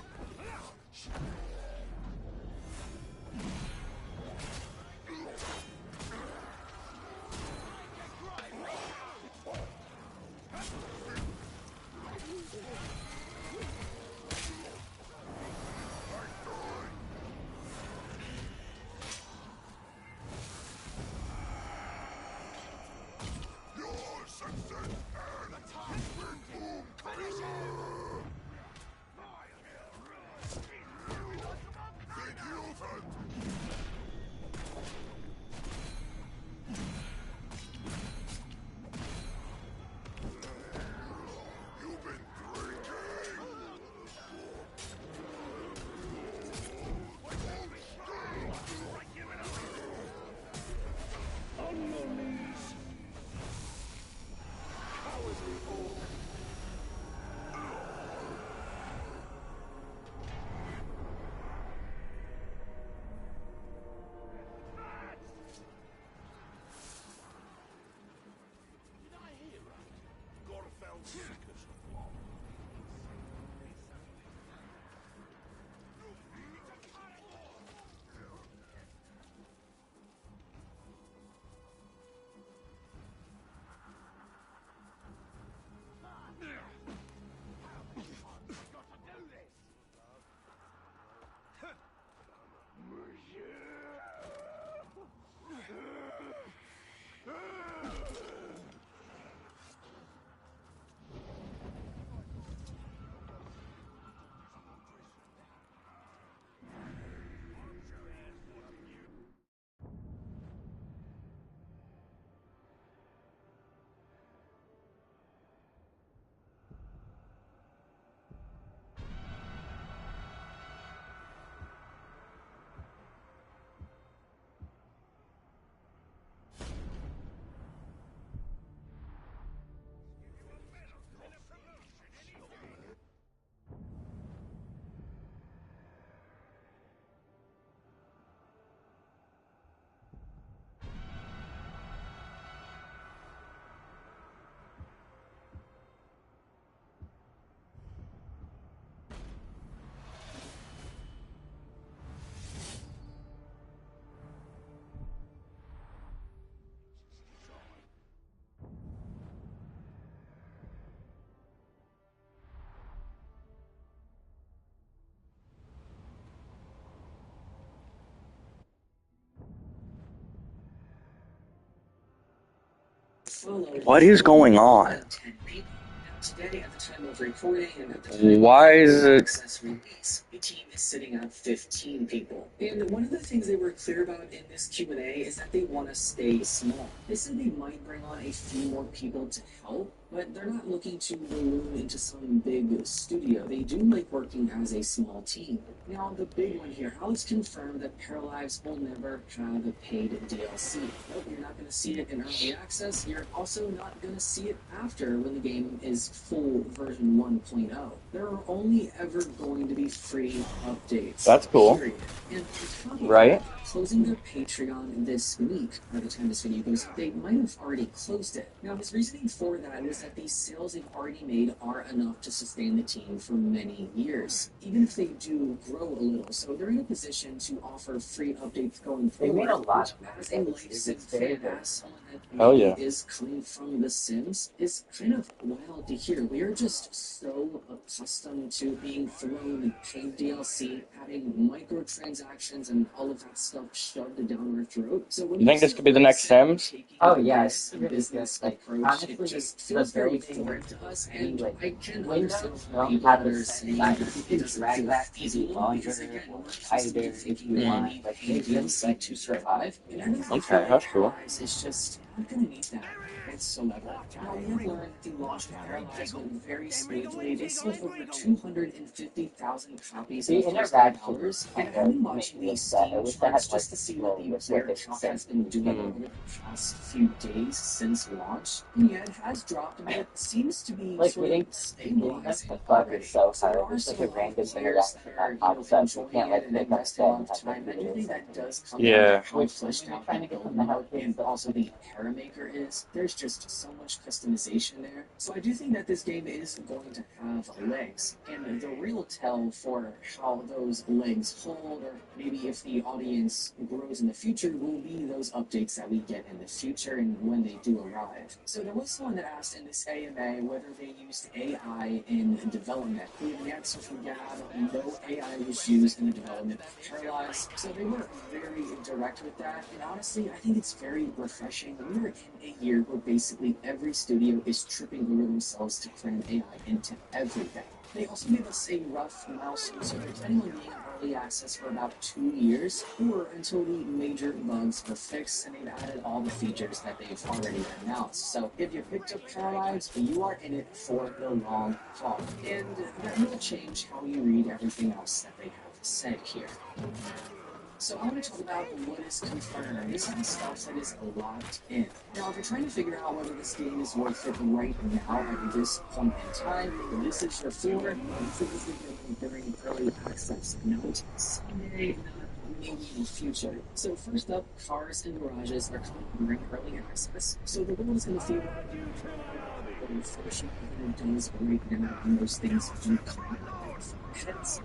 What is going on? Today, at the time of recording and at the time Why of is it? access release, the team is sitting at 15 people. And one of the things they were clear about in this Q&A is that they want to stay small. They said they might bring on a few more people to help, but they're not looking to balloon into some big studio. They do like working as a small team. Now, the big one here, Alex confirmed that Paralives will never have a paid DLC. Nope, you're not going to see it in early access. You're also not going to see it after when the game is full version 1.0. There are only ever going to be free updates. That's cool. Period. And Right? closing their Patreon this week, by the time this video goes up, they might have already closed it. Now, his reasoning for that was that the sales they've already made are enough to sustain the team for many years, even if they do grow a little. So they're in a position to offer free updates going They forward. made a lot of As a licensed fan, as someone that Hell maybe yeah. is coming from The Sims, is kind of wild to hear. We are just so accustomed to being thrown in paid DLC, having microtransactions and all of that stuff shoved down our throat. So when You think this could be the next Sims? Oh yeah, this it's really business good. Like, approach, honestly, it just the feels very building foreign to us, and anyway, I can Windows understand don't people have that a are set saying size. that You it can doesn't drag feel that feasible, larger because again, or we're just tighter thinking if you we want, need but paid DLC to survive, and I don't Okay, that's cool. It's just not gonna need that. whatsoever. Now, we have learned the launch of Paralyze went very smoothly. They sold over 250,000 copies in The the first 8 interaction hours, kind and I've been of watching made me these upset. I Steam wish I charts had just to see what the player count has been Mm. doing over the past few days since launch. And yeah, it has dropped, but it seems to be Like, sort getting of stabilizing the fuck already. is so So there hard. are It's like still a a lot random of players that interaction are, that pops up. You enjoying can't, it like, and pick up investing a lot of stuff time. and I do think that does come Yeah. down to how Which, fleshed when you're out trying the to get build them to mode help kids, and also the Paramaker is. There's just so much customization there. So I do think that this game is going to have legs. And the real tell for how those legs hold, or maybe if the audience grows in the future, will be those updates that we get in the future and when they do arrive. So there was someone that asked in this AMA whether they used AI in development. We have an answer from Gab: no AI was used in the development of Paralyze. So they were very direct with that. And honestly, I think it's very refreshing. We are in a year where basically every studio is tripping over themselves to cram AI into everything. They also gave us a rough milestone, so they're planning on being in early access for about 2 years, or until the major bugs are fixed and they've added all the features that they've already announced. So if you picked up Paralyze, you are in it for the long haul. And that will change how you read everything else that they have said here. So I want to talk about what is confirmed. This is the stuff that is locked in. Now, if you're trying to figure out whether this game is worth it right now at this point in time, this is your floor. This is the game during early access. Not someday, not maybe in the future. So first up, cars and garages are coming during early access. So the world is going to feel what inflation does right now, and those things do come with heads.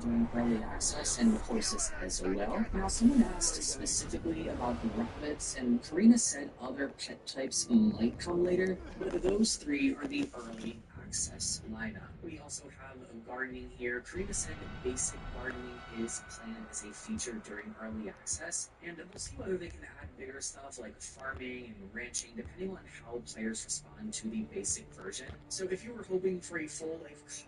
During early access and horses as well. Now, someone asked specifically about rabbits, and Karina said other pet types might come later, but those three are the early access lineup. We also have gardening here. Karina said basic gardening is planned as a feature during early access, and we'll see whether they can add bigger stuff like farming and ranching, depending on how players respond to the basic version. So if you were hoping for a full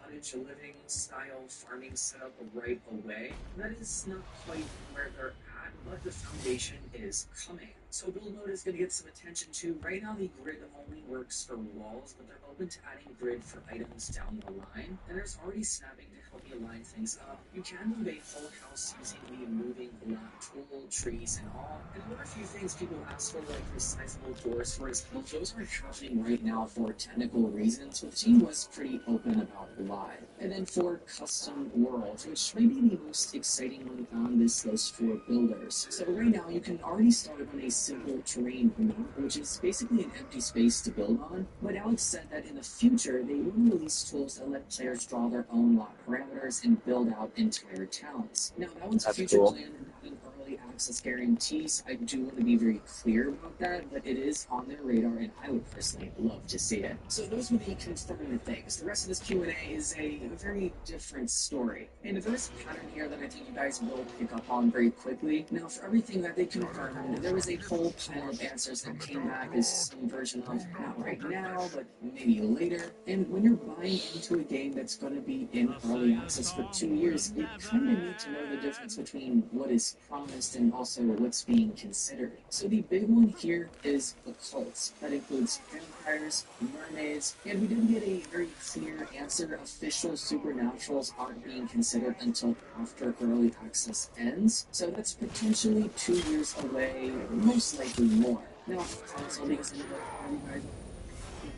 cottage living style farming setup right away, that is not quite where they're at, but the foundation is coming. So build mode is going to get some attention too. Right now the grid only works for walls, but they're open to adding grid for items down the line. And there's already snapping to help you line things up. You can move a whole house using the moving block tool, trees and all. And another few things people ask for, like resizable doors, for example, those aren't happening right now for technical reasons, but the team was pretty open about why. And then for custom worlds, which may be the most exciting one on this list for builders. So right now you can already start on a simple terrain map, which is basically an empty space to build on. But Alex said that in the future they will release tools that let players draw their own lot parameters and build out entire towns. Now that one's a future plan and early access guarantees. I do want to be very clear about that, but it is on their radar and I would personally love to see it. So those would be confirmed things. The rest of this Q&A is a very different story. And there is a pattern here that I think you guys will pick up on very quickly. Now, for everything that they confirmed, there was a whole pile of answers that came back as some version of not right now, but maybe later. And when you're buying into a game that's going to be in early access for 2 years, you kind of need to know the difference between what is promised and also what's being considered. So the big one here is occults. That includes vampires, mermaids, and we didn't get a very clear answer. Official supernaturals aren't being considered until after early access ends, so that's potentially 2 years away, most likely more. Now, console, because I know everybody,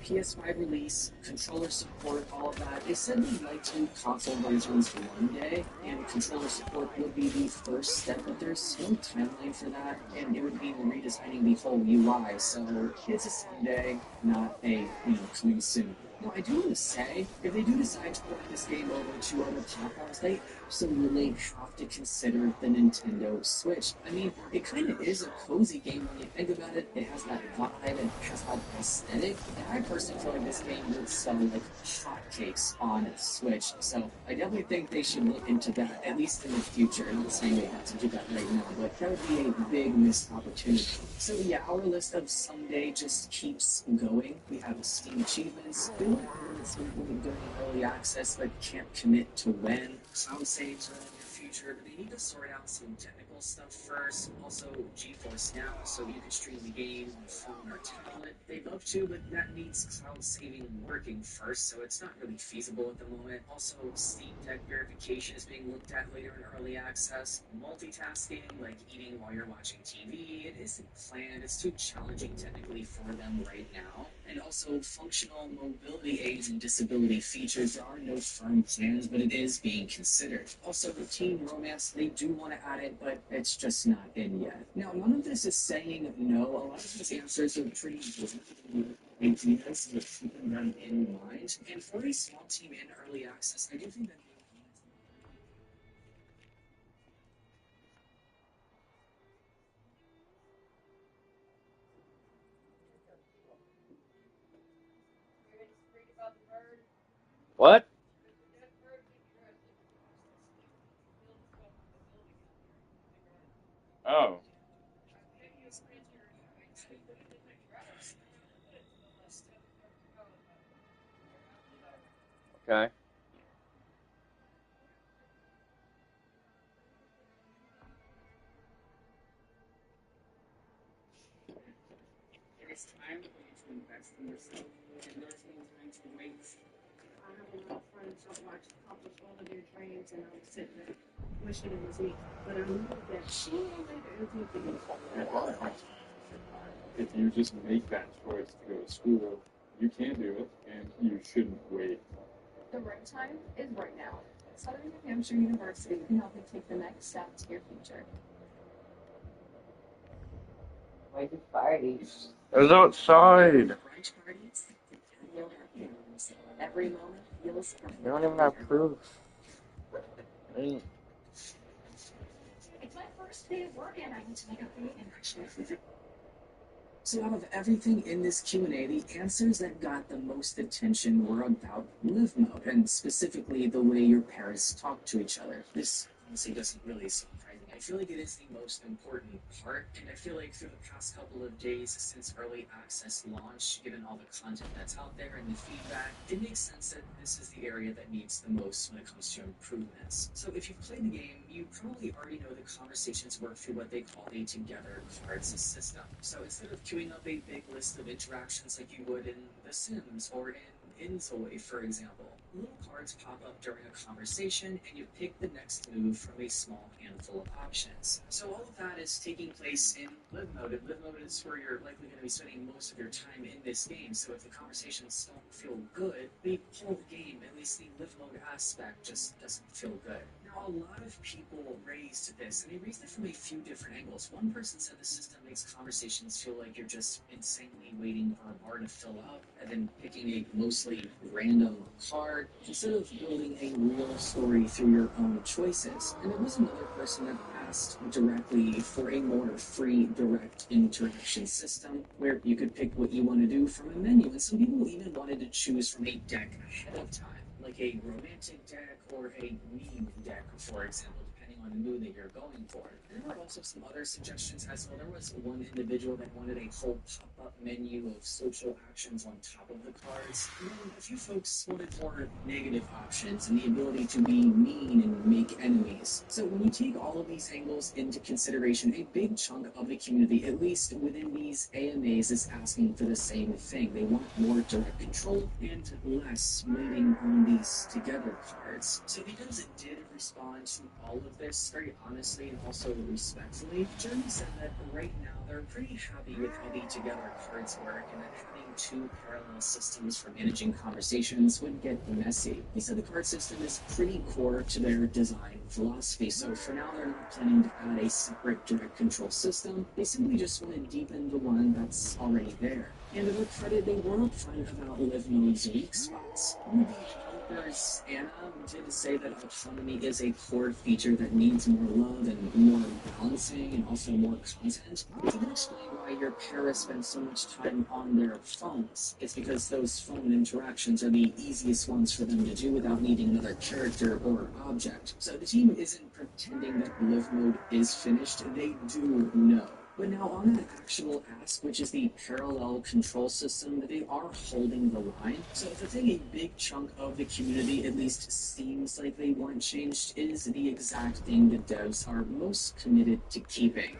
PS5 release, controller support, all of that. They said they'd like to do console versions one day, and controller support would be the first step, but there's no timeline for that, and it would mean redesigning the whole UI, so it's a someday, not a, coming soon. Now, I do want to say, if they do decide to port this game over to other platforms, they absolutely have to consider the Nintendo Switch. I mean, it kind of is a cozy game when you think about it. It has that vibe, it has that aesthetic, and I personally feel like this game would sell like hotcakes on Switch, so I definitely think they should look into that, at least in the future. I'm not saying they have to do that right now, but that would be a big missed opportunity. So yeah, our list of someday just keeps going. We have Steam achievements, at some point during early access, but can't commit to when. Cloud saves are in the future, but they need to sort out some technical stuff first. Also, GeForce Now, so you can stream the game on phone or tablet. They'd love to, but that needs cloud saving and working first, so it's not really feasible at the moment. Also, Steam Deck verification is being looked at later in early access. Multitasking, like eating while you're watching TV, it isn't planned. It's too challenging technically for them right now. And also, functional mobility aids and disability features. There are no firm plans, but it is being considered. Also, teen romance, they do want to add it, but it's just not in yet. Now, none of this is saying no. A lot of these answers are pretty good ideas with keeping them in mind. And for a small team in early access, I do think that What? Oh. Okay. it is time for you to invest in yourself, and there's no time to wait. I have a lot of friends that watch accomplish all of their dreams, and I'm sitting there wishing it was me. But I know that sooner or later it'll be If you just make that choice to go to school, you can do it, and you shouldn't wait. The right time is right now. Southern New Hampshire University can help you take the next step to your future. Where's the parties? I was outside. brunch parties, and you'll have memories. Every moment feels perfect. They don't even have proof. It's my first day of work and I need to make a big impression. So out of everything in this Q&A, the answers that got the most attention were about live mode, and specifically the way your parents talk to each other. This honestly doesn't really surprise me. I feel like it is the most important part, and I feel like through the past couple of days since early access launch, given all the content that's out there and the feedback, it makes sense that this is the area that needs the most when it comes to improvements. So if you've played the game, you probably already know the conversations work through what they call a together cards system. So instead of queuing up a big list of interactions like you would in The Sims or in Inzoi, for example, little cards pop up during a conversation and you pick the next move from a small handful of options. So all of that is taking place in live mode, and live mode is where you're likely going to be spending most of your time in this game. So if the conversations don't feel good, the whole game, at least the live mode aspect, just doesn't feel good. Now, a lot of people raised this, and they raised it from a few different angles. One person said the system makes conversations feel like you're just insanely waiting for a bar to fill up, and then picking a mostly random card, instead of building a real story through your own choices. And there was another person that asked directly for a more free, direct interaction system, where you could pick what you want to do from a menu, and some people even wanted to choose from a deck ahead of time, like a romantic deck or a meme deck, for example, depending on the mood that you're going for. And there were also some other suggestions as well. There was one individual that wanted a whole pop-up menu of social actions on top of the cards. And then a few folks wanted more negative options and the ability to be mean and make enemies. So when you take all of these angles into consideration, a big chunk of the community, at least within these AMAs, is asking for the same thing. They want more direct control and less waiting on these together cards. So because it did respond to all of this very honestly and also respectfully, Jeremy said that right now they're pretty happy with how the together cards work, and that having two parallel systems for managing conversations would get messy. He said the card system is pretty core to their design philosophy, so for now they're not planning to add a separate direct control system. They simply just want to deepen the one that's already there. And to their credit, they were upfront about live mode's weak spots. One of the developers, Anna, did say that autonomy is a core feature that needs more love and more balancing and also more content. If you can explain why your parents spend so much time on their phones, it's because those phone interactions are the easiest ones for them to do without needing another character or object. So the team isn't pretending that live mode is finished. They do know. But now on that actual ask, which is the parallel control system, they are holding the line. So if I think a big chunk of the community at least seems like they want changed, is the exact thing the devs are most committed to keeping.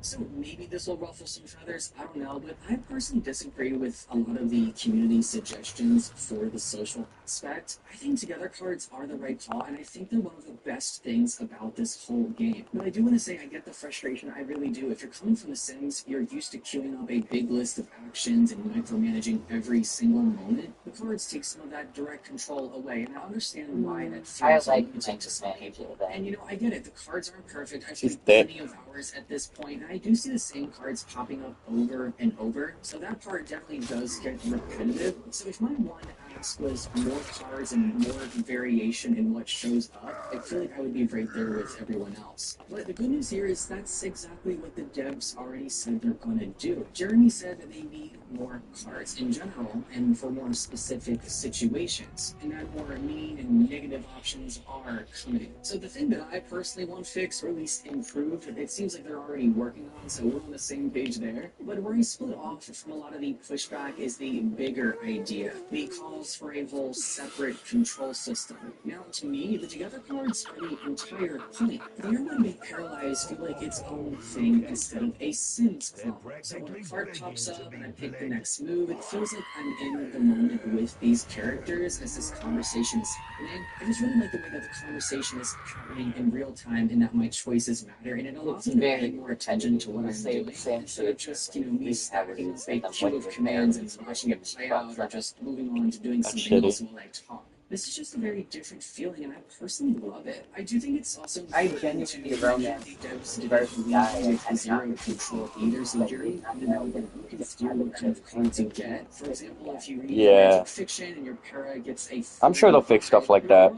So maybe this will ruffle some feathers, I don't know, but I personally disagree with a lot of the community suggestions for the social aspect. I think Together cards are the right call, and I think they're one of the best things about this whole game. But I do want to say I get the frustration, I really do. If you're coming from The Sims, you're used to queuing up a big list of actions and micromanaging every single moment. The cards take some of that direct control away, and I understand why that feels limiting to some people. And you know, I get it, the cards aren't perfect. I've played plenty of hours at this point, and I do see the same cards popping up over and over, so that part definitely does get repetitive. So if my one ask was more cards and more variation in what shows up, I feel like I would be right there with everyone else. But the good news here is that's exactly what the devs already said they're gonna do. Jeremy said that they need more cards in general and for more specific situations, and that more mean and negative options are coming. So the thing that I personally want fixed, or at least improved, it seems like they're already working on, so we're on the same page there. But where I split off from a lot of the pushback is the bigger idea, the calls for a whole separate control system. Now, to me, the Together cards are the entire point. They are what make Paralyzed feel like its own thing instead of a Sims clone. So when a card pops up and I pick the next move, it feels like I'm in the moment with these characters as this conversation is happening. I just really like the way that the conversation is happening in real time and that my choices matter, and it allows me to pay more attention to what I'm doing instead of just, you know, me stacking a queue of commands and watching it play out or just moving on to doing something else while I talk. This is just a very different feeling, and I personally love it. I do think it's also I genuinely romance versus zero control either, so you're not know that you can steer what kind of cards you get. For example, if you read magic fiction and your para gets a I'm sure they'll fix stuff like that.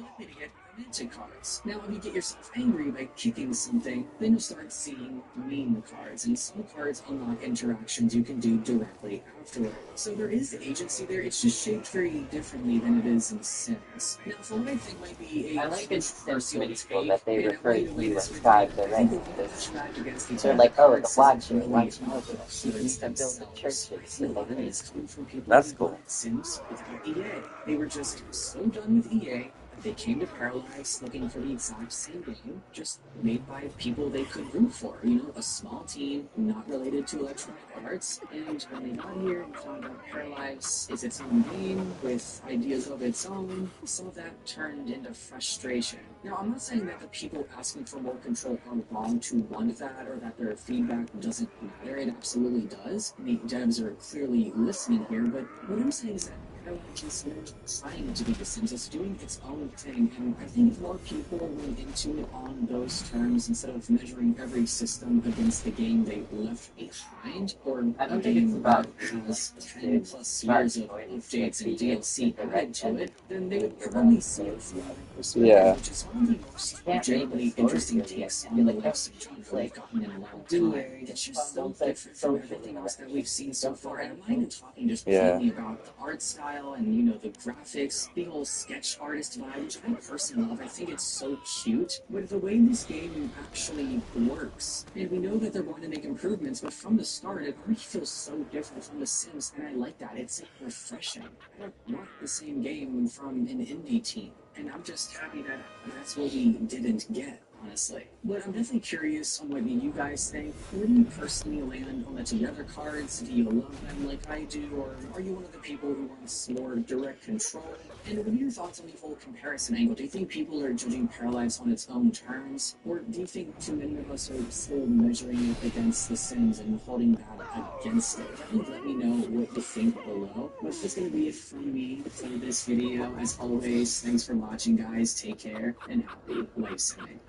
romantic cards. Now, if you get yourself angry by kicking something, then you'll start seeing mean cards, and some cards unlock interactions you can do directly afterward. So there is agency there, it's just shaped very differently than it is in Sims. Now, for what I think might be a I like in Sims controversial people take, that they and refer way to to way you this as would God be, I think the directly. pushback against the They're like, oh, the cards flagship, isn't watch really Moses. about You used to build themselves. the churches A in lot of the it's coming from people That's who cool. bought Sims without EA. They were just so done with EA that they came to Paralyzed looking for the exact same game, just made by people they could root for. You know, a small team, not related to Electronic Arts. And when they got here and found out Paralyzed is its own game with ideas of its own, some of that turned into frustration. Now, I'm not saying that the people asking for more control are wrong to want that or that their feedback doesn't matter. It absolutely does. The devs are clearly listening here, but what I'm saying is that Paralyzed isn't trying to be The Sims, it's doing its own thing, and I think if more people went into it on those terms instead of measuring every system against the game they left behind, or I don't a think it's game about that has 10 plus years of updates and DLC added to it, then they would probably see it from my perspective, Yeah. which is one of the most generally interesting takes on the likes of genre we've gotten in a long time. It's just so different from everything else that we've seen so far, and I'm not even talking just plainly about the art style and, you know, the graphics, the whole sketch artist vibe, which I personally love. I think it's so cute, but the way this game actually works, and we know that they're going to make improvements, but from the start, it already feels so different from The Sims, and I like that. It's like refreshing. I don't want the same game from an indie team, and I'm just happy that that's what we didn't get, honestly. But I'm definitely curious on what you guys think. Where do you personally land on the Together cards? Do you love them like I do, or are you one of the people who wants more direct control? And what are your thoughts on the whole comparison angle? Do you think people are judging Paralyzed on its own terms, or do you think too many of us are still measuring it against The Sims and holding that against it? Definitely let me know what you think below. But that's going to be it from me for this video. As always, thanks for watching, guys. Take care, and happy life simming.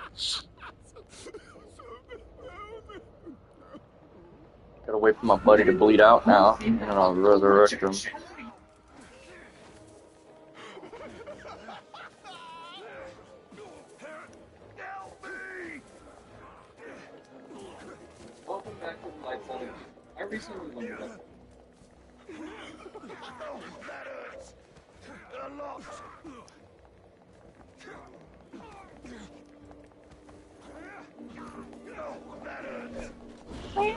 Gotta wait for my buddy to bleed out now, and then I'll resurrect him. Welcome back to the Life Zone. I recently learned that. That hurts. A lot. That hurts. Dandelion.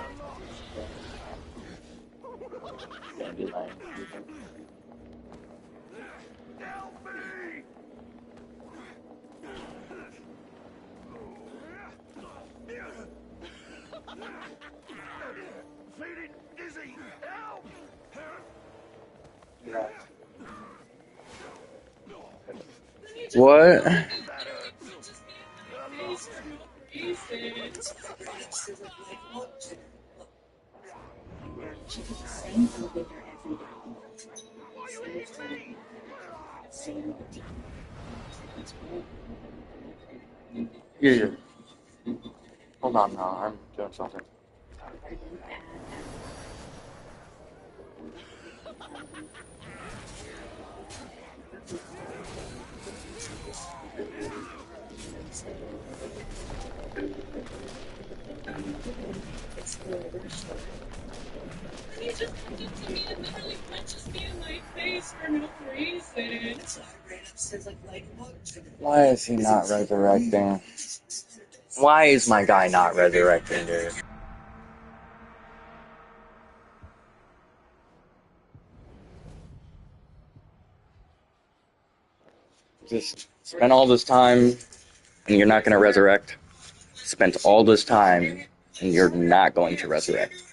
Feeling dizzy. Help! What? She did the same elevator every day. Same time, same routine. That's Yeah. Hold on now, I'm doing something. He just comes up to me and literally punches me in my face for no reason. Why is he not resurrecting? Why is my guy not resurrecting, dude? Just spent all this time and you're not going to resurrect. Spent all this time and you're not going to resurrect.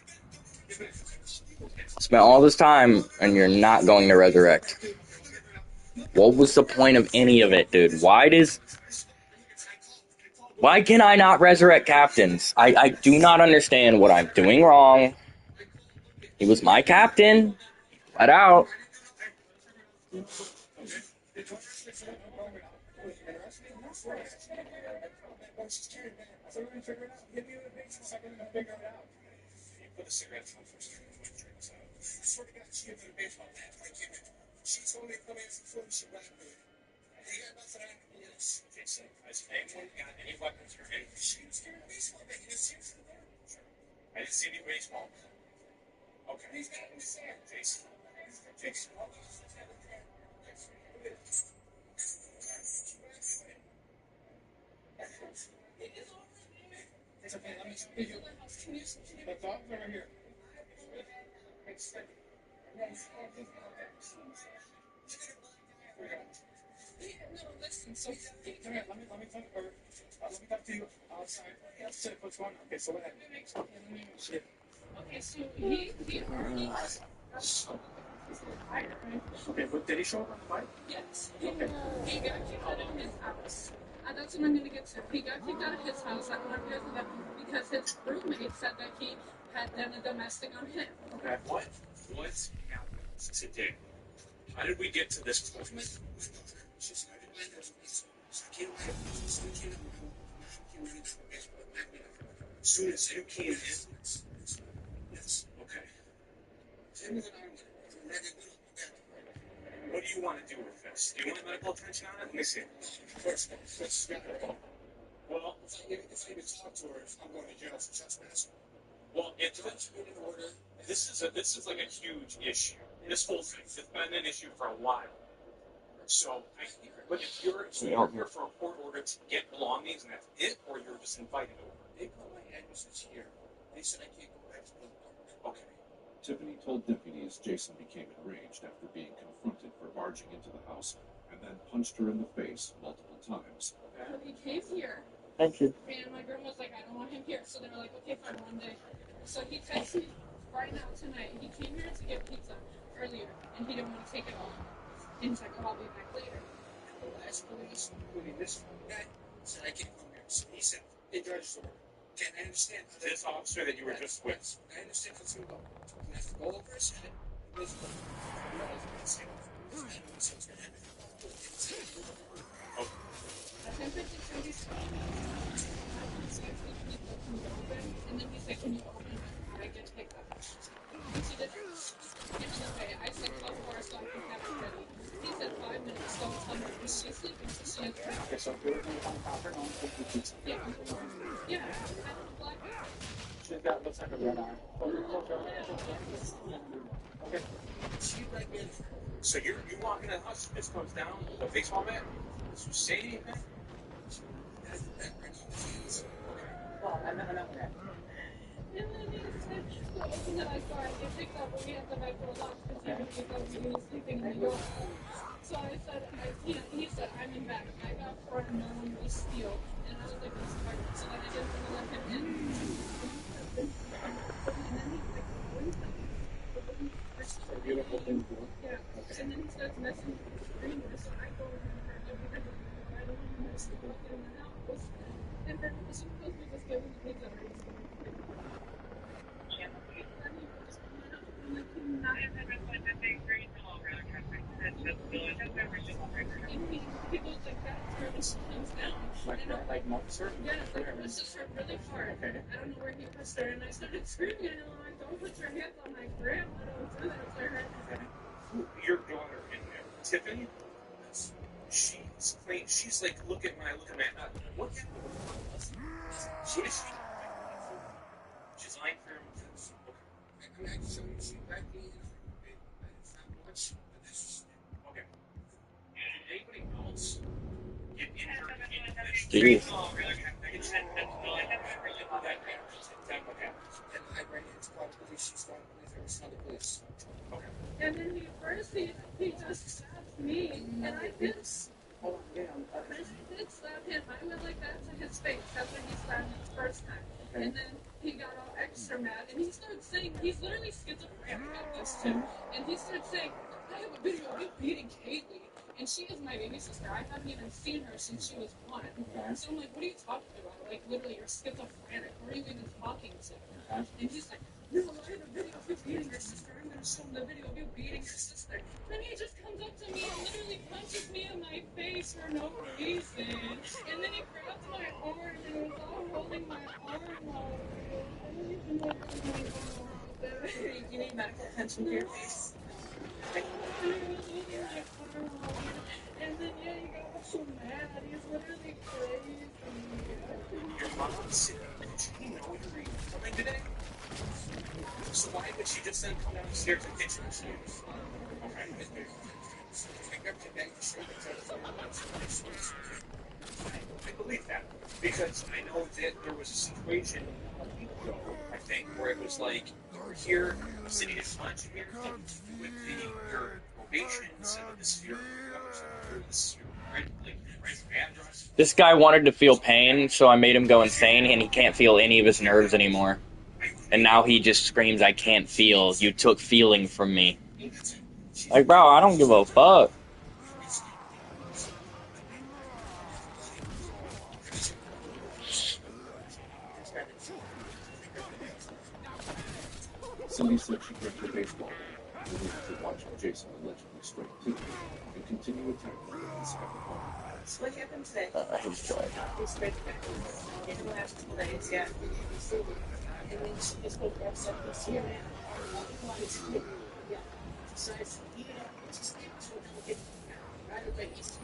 Spent all this time and you're not going to resurrect. What was the point of any of it, dude? Why can I not resurrect captains? I do not understand what I'm doing wrong. He was my captain. Let out. She told me to come in before she went with me. He got nothing on me. Jason, has anyone got any weapons or anything? She was carrying a baseball bat. You didn't see her there? I didn't see any baseball. Okay. He's got it in his hand. Jason. Jason. It's okay, let me speak. The dog's over here. No, listen, so Come here, let me talk to you outside. What's going on? Okay, so what happened? okay, so he already Okay, but did he show up on the bike? yes. He got kicked out of his house. That's what I'm gonna get to. He got kicked out of his house at 1 year ago because his roommate said that he had done a domestic on him. Okay, what? What's happened today? How did we get to this point? As soon as you came in. Yes. Okay. What do you want to do with this? Do you want medical attention on it? Let me see. First, let's speak her up. Well, if I even talk to her, I'm going to jail for trespassing. Well, this is like a huge issue. This whole thing has been an issue for a while. So, but if you're here for a court order to get belongings and that's it, or you're just invited over. They put my addresses here. They said I can't go back to the apartment. Okay. Tiffany told deputies Jason became enraged after being confronted for barging into the house and then punched her in the face multiple times. So he came here. Thank you. And my grandma was like, I don't want him here. So they were like, okay, fine, one day. So he texted me right now tonight. He came here to get pizza earlier, and he didn't want to take it all. And he's like, oh, I'll be back later. The last police, including this guy, said I can't come here. So he said, hey, Judge, can I understand? This officer that you were just with. I understand what's going on. I have to go over his head. This and then he's like, can you open it? I get to pick up. And she did it. Okay, I said, close the door so I can have it ready. He said 5 minutes, don't tell me when she's sleeping. She has Okay, so you're going to comfort home with the pizza. Yeah. Yeah. I have a black eye. She's got, looks like a red eye. Okay. So you're walking in the house, this comes down with a baseball bat? Does you say anything? Well, I've never known that. And then So open the back door and get picked up when we had the back door locked because he thought we were sleeping in the yard. So I said, I can't. He said, I'm in back. I got front and no one will steal. And I was like, this is hard. So then I didn't want to let him in. And then he like, wouldn't let me. A beautiful thing to do. Yeah. And then he starts messing with the screen. So I go over and hurt him because I don't want him to sleep in the house. And then she supposed to just give him the pizza. Like monster? Yeah, like it was just hurt really hard. I don't know where he pushed her, and I started screaming at him, like, don't put your hands on my grandma, don't do that to her. Your daughter in there, Tiffany, she's clean. She's like, look at my, what happened with her? What is she? She's lying for him. Okay. I can show you she back in. It's not much, but this is okay. Did anybody else get injured in this? Jeez. And I ran into probably she's going to believe her son of police. Okay. And then he just slapped me, and I did. Hold on, yeah. I did slap him. I went like that to his face. That's when he slapped me the first time. Okay. And then he got all extra mad, and he started saying, he's literally schizophrenic at this too. And he started saying, I have a video of you beating Kaylee, and she is my baby sister. I haven't even seen her since she was 1. Okay. So I'm like, what are you talking about? Like, literally, you're schizophrenic. Who are you even talking to? Okay. And he's like, no, I have a video of you beating your sister. I'm going to show him the video of you beating your sister. Then he just comes up to me and literally punches me in my face for no reason. And then he grabs my arm and was all holding my arm all weird. I don't even know what's going on. You need medical attention to your face. And then, yeah, he got so mad. He's literally crazy. Your mom's sick. Did she know you were coming today? So why would she just then come down the stairs and get you the stairs? Okay. I believe that. Because I know that there was a situation a week ago, I think, where it was like, here, the city didn't want you here with your ovations and this your address. This guy wanted to feel pain, so I made him go insane, and he can't feel any of his nerves anymore. And now he just screams, I can't feel. You took feeling from me. Like, bro, I don't give a fuck. Cindy said she kept her baseball bat and waited to watch Jason allegedly strike Tiffany and continue attacking her in the second home. So what happened today? He's joined. He sprayed the back in the last couple days, yeah. And then she just woke up something here. Yeah. So I said, yeah, just get right away. He's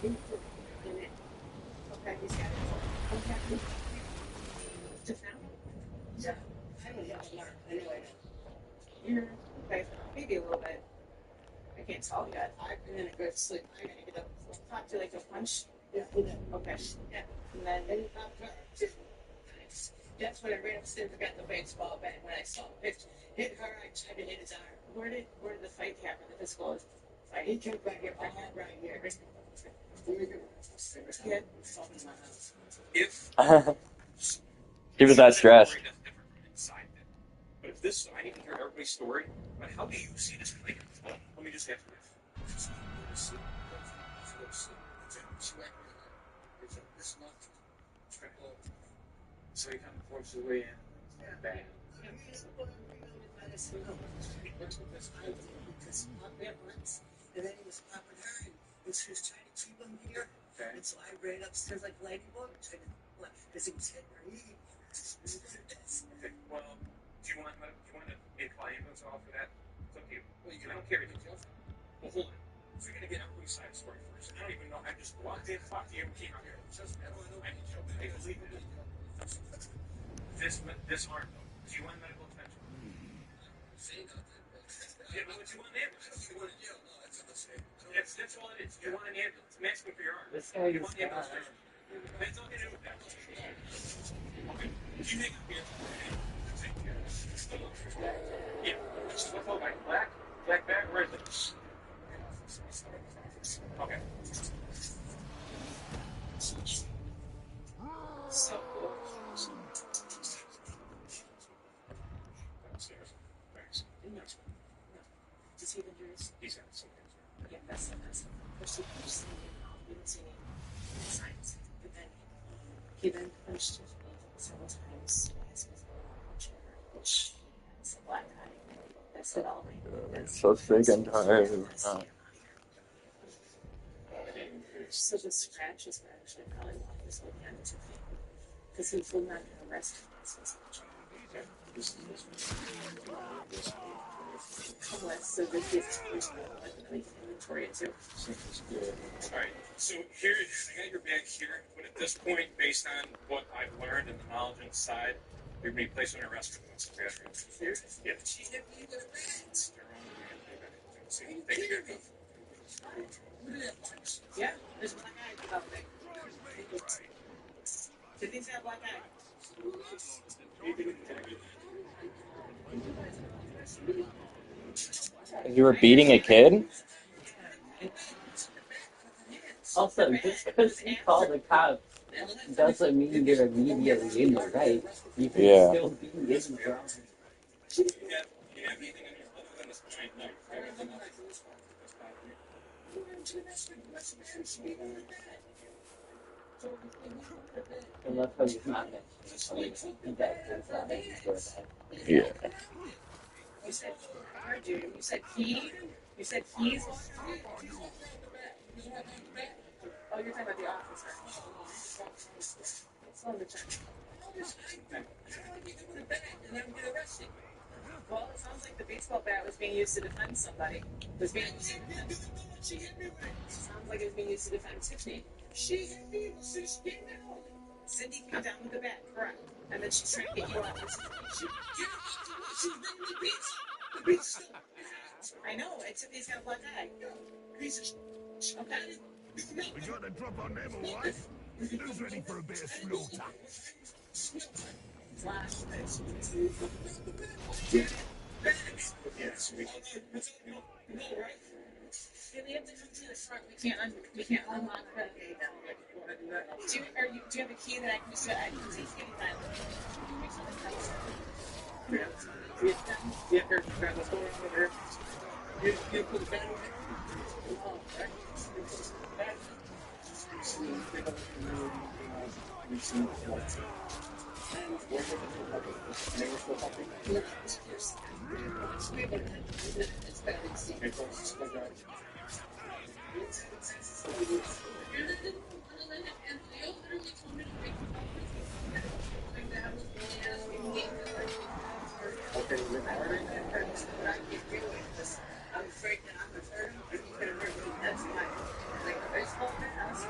okay, he's got it. Okay. Just now? Yeah. I don't know tomorrow. Anyway. Yeah. Okay. Maybe a little bit. I can't tell yet. I'm gonna go to sleep. I'm gonna get up. Talk to like a punch. Yeah. Okay. Yeah. And then that's when I ran upstairs and got the baseball bat when I saw the pitch. Hit her, I tried to hit his arm. Where did the fight happen? The physical fight? He came back here, right here. Yeah. If Give it that stress. But if this, I need to hear everybody's story. But how do you see this playing? Let me just ask you this. So he kind of forced his way in. Bang. And then he was popping her, and she was trying to keep him here. Okay. And so I ran upstairs like Ladybug, trying to, because he was hitting her knee. Okay, well, do you want to make a ambulance off of that? It's up to you. Well, I don't care. Well, hold it. So you're going to get everybody's side of the story first. I don't even know. I just walked in, talked to you, and came out here. I believe it. This arm, though. Do you want medical attention? Yeah, but what you want an ambulance? You want a jail? No, that's not the same. That's all it is. You want an ambulance. I'm asking for your arm. This guy You is want the ambulance first. That's all you do with that. Okay. You make it here. Take care. Yeah. Oh, my black bag. Where is it? Okay. So cool. Does he have injuries? He's got some injuries. Yeah, that's We're supposed to we didn't see any signs. But then he then punched his knee several times. Which is a black eye. That's it all. So sick and tired. So the scratches were actually probably why he was looking at it too. Because he was not going to arrest him. So this is inventory too. Alright, so here, I got your bag here, but at this point, based on what I've learned and the knowledge inside, you're going to be placed under arrest for once. Yeah. She hit me with a bat. Thank you. Yeah, there's a black eye out there. Did these have black eye? You were beating a kid? Also, just because he called the cops doesn't mean you're immediately in the right. You can still be in the wrong. Unless he's not Yeah. You said you said he. You said he's. Oh, you're talking about the officer. It's on the check. Well, it sounds like the baseball bat was being used to defend somebody. It was being used to defend. Sounds like it was being used to defend Tiffany. She hit me. Cindy came down with the bat, correct? And then she's trying to get you out. I know. Tiffany's got a black eye. Okay. We got a drop on them, all right? Who's ready for a bit of slaughter? We can't unlock the gate now. Do you have a key that I can just I can take any Yeah, here, let's go around over here. You put the bag away. Oh, right. I'm afraid that I'm a third. That's why. Like the baseball house,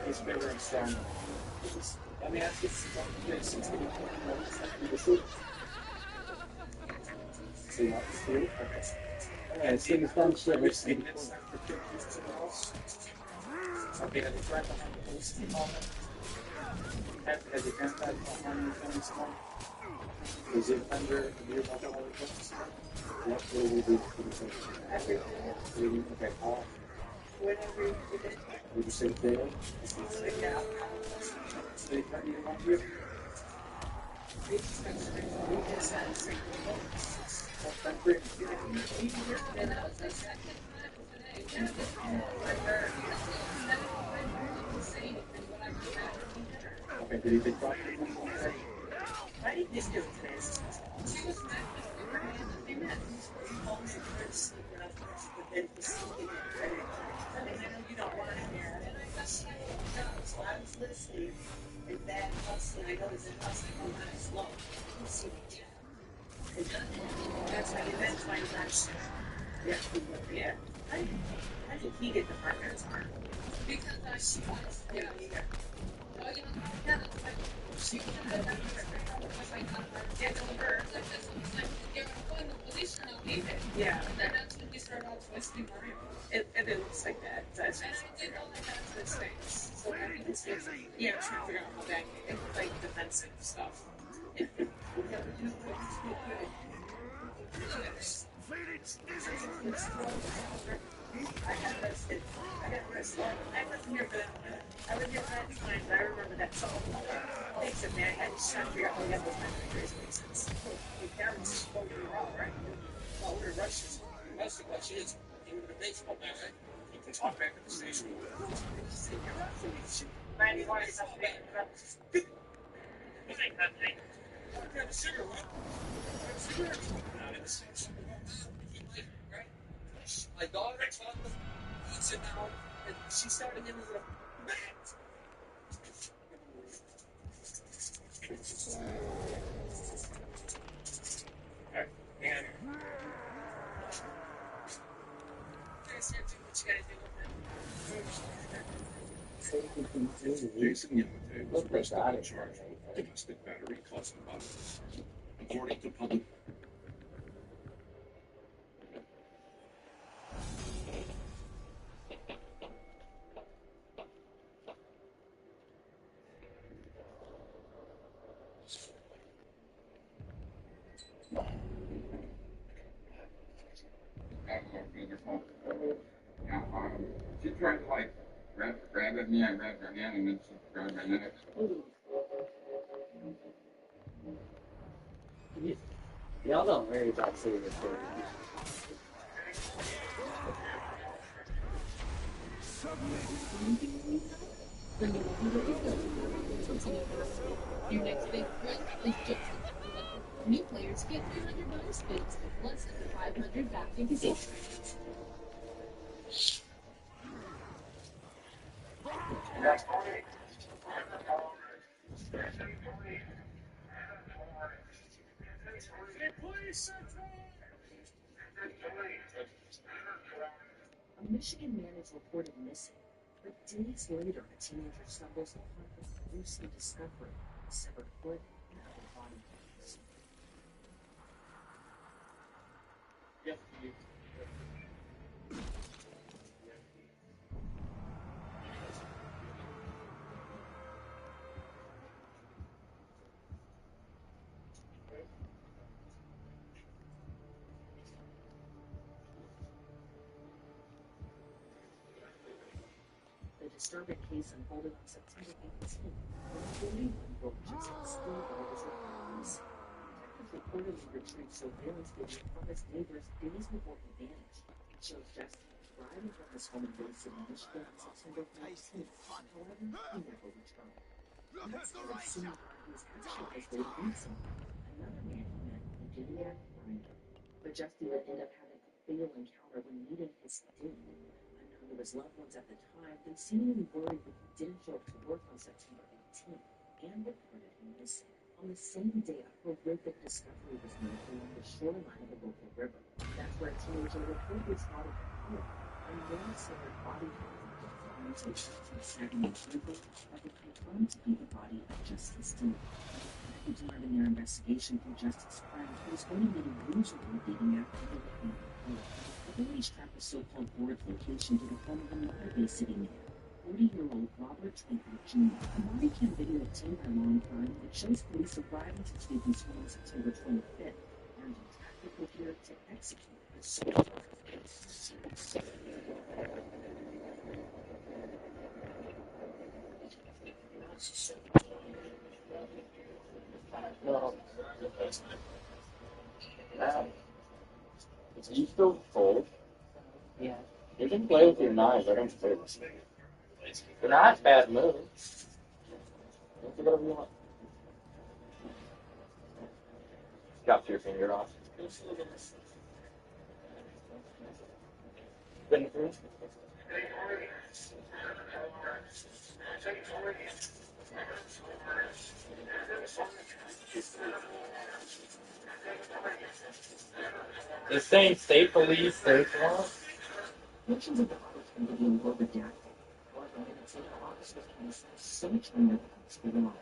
He's bigger and stronger. Let me ask you something. See what? Okay. See the fun shit. We've seen this. Okay, have you tried behind the police moment? Has your grandpa behind the family small? Is it under your mobile phone? What will we do for the same? Okay, all. Whatever you did. Would you say there? Yeah. They cut you off here? Okay, did he take off? Why did this do this? She was mad with me. I know you don't want to hear it. So I was listening, and that hustling, I know there's a hustling on that slow. That's why he's not sure. Yeah. How did he get the partner's heart? Because she was. Yeah. Oh, you know, she was yeah. That's when he started out twisting Mario. It looks like that. That's and I did all that to his face. So I think it's Yeah, I'm trying to figure out how that it's like defensive stuff. I got arrested. I wasn't here for that. I was here for that time, but I remember that song. Except man, I just trying to figure out how to get those memories make sense. Your parents spoke you wrong, right? Well, we're Russians. That's the question is, you were the baseball man, right? You can talk back at the station. Randy wanted something bad. You think that thing? You have a cigarette? You have a cigarette? Not in the station. Right? My daughter taught them to sit down, and she started giving me a bat. And Jason Yamate was arrested and charged with domestic battery causing bodily harm. According to public She tried to like grab at me, I grabbed her hand and then she grabbed my neck. Y'all don't worry about saying this story. Your next big friend is just new players get 300 bonus spins plus 500 back in position. A Michigan man is reported missing, but days later, a teenager stumbles upon a gruesome discovery: a severed foot and other body parts. The disturbing case unfolded on September 18th, when a 41-year-old Jason Stilwell was reported missing. Detectives reportedly retrieved surveillance video from his neighbors days before he vanished. It shows Justin driving from his home in Bay City, Michigan on September 14th. However, he never returned. Next day, it seemed he was actually on his way to meet someone, another man he met in Gilead, Florida. But Justin would end up having a fatal encounter when meeting his date. Unknown to his loved ones at the time, they seemingly worried that he didn't show up to work on September 18th and reported him missing. On the same day, a horrific discovery was made along the shoreline of a local river. That's where a teenager reportedly spotted a foot and one severed body part of the farm taken to the Saginaw River that were confirmed to be the body of Justice Dean. Detectives learned in their investigation through Justice's friend who was going to be a loser dating after the looking at the foot. Authorities tracked the so-called board's location to the home of another Bay City man, 40-year-old Robert Twinkle Jr. A body cam video obtained by law enforcement that shows police arriving to Twinkle's home on September 25th and a tactical here to execute the search. No. Is you still cold? Yeah. You can play with your knives, I don't care. They're not bad moves. You can do whatever you want. Got your finger off. Been through? The same state police search warrant? Mentions of the Republican video were redacted. However, minutes later, officers can assess search and evidence for the life.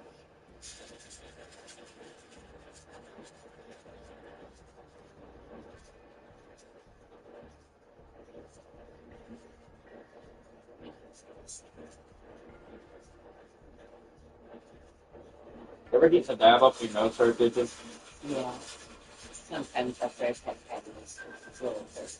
Ever get to dab up your nose or digits? Yeah. Sometimes after I start having this, it's a little bit.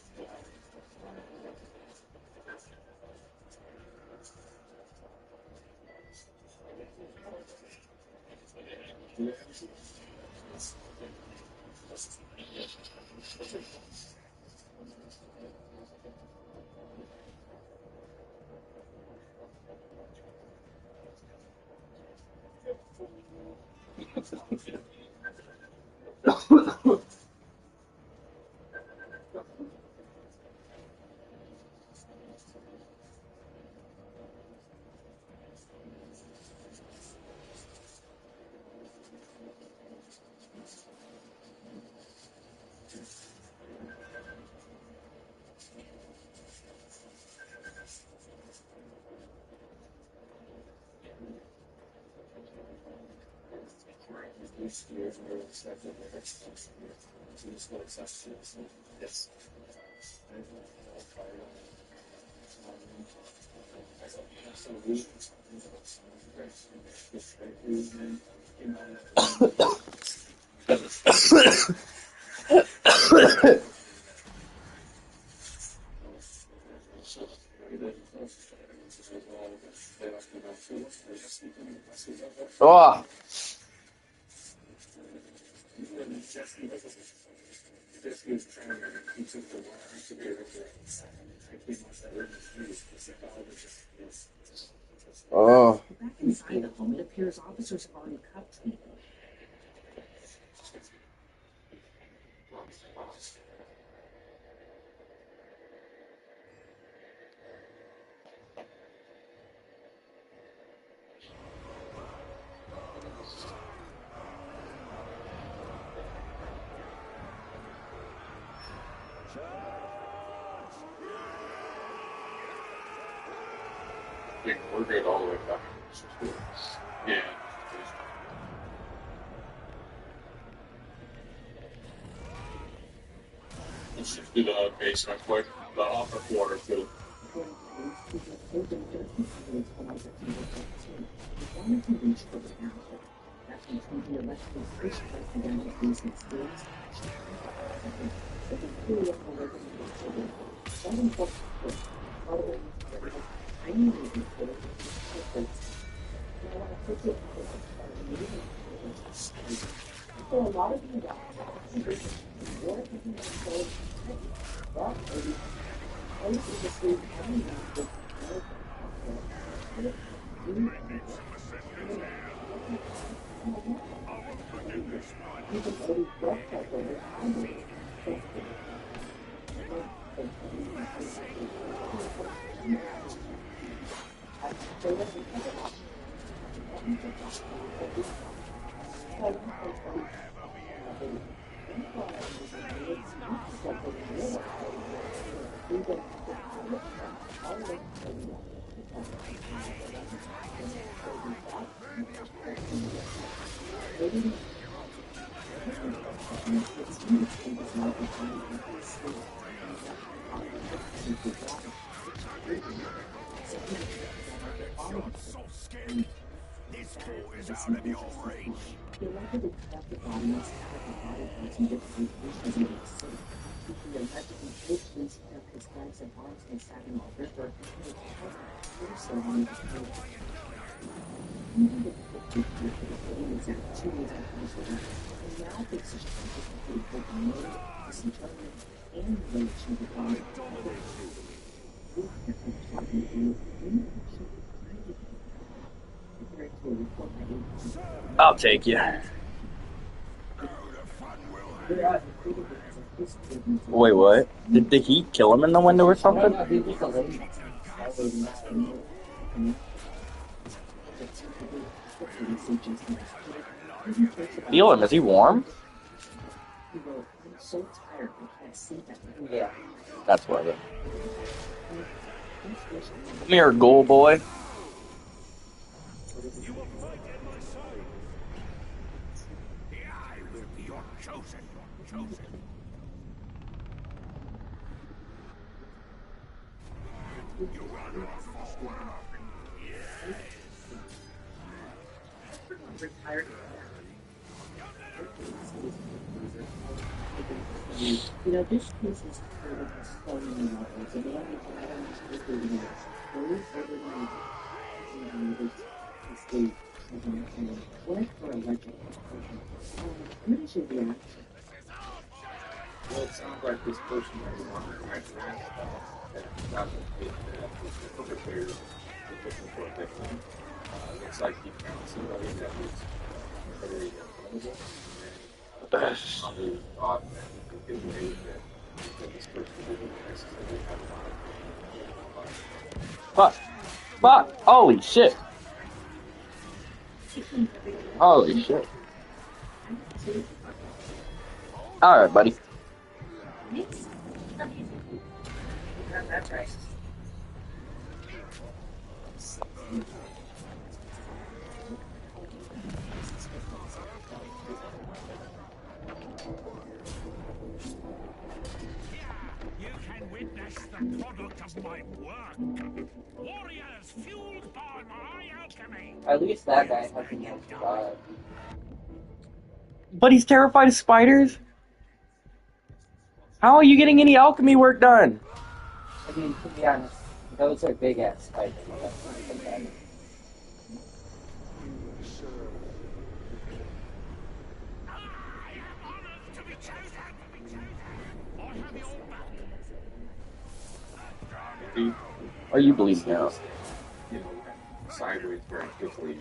Oh. Oh. Back inside the home, it appears officers have already cuffed me. Yeah, we're good all the way back. Yeah. Let's just do the basement quick. The upper floor too. You're so scared. This fort is out of your reach. I'll take you. Wait, what? Did the heat kill him in the window or something? Feel him. Is he warm? Yeah. That's what it is. Come here, ghoul boy. I will be your chosen. You are not forward. Retired You know, this piece is created for so many levels, and the only thing I don't understand is those state what for a legend? I'm gonna show the action. Well, it sounds like this person that we want to write that got the perpetrator is looking for a victim. Looks like he found somebody that was very vulnerable, and probably thought that he could get away with it because this person didn't necessarily have a lot of. Fuck. Fuck. Holy shit. Holy shit. Alright, buddy. That's right. You can witness the product of my work. Warriors fueled by my alchemy. At least that guy hasn't survived. But he's terrified of spiders? How are you getting any alchemy work done? I mean, to be honest, those are big ass spiders. That's not so bad. Are you bleeding out? You know, sideways very quickly.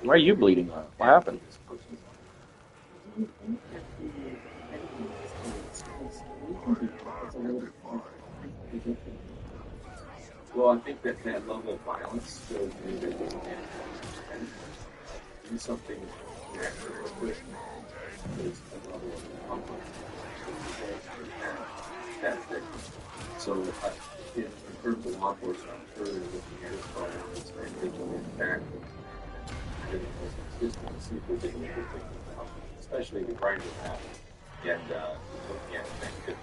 Why are you bleeding out? What happened? Well, I think that level of violence shows me that they can do something natural or quick. There's a level of comfort. So, in terms of law enforcement, I'm sure they're looking at it from its individual impact and system to see if there's any other things about it, especially the grinder app. And looking at things that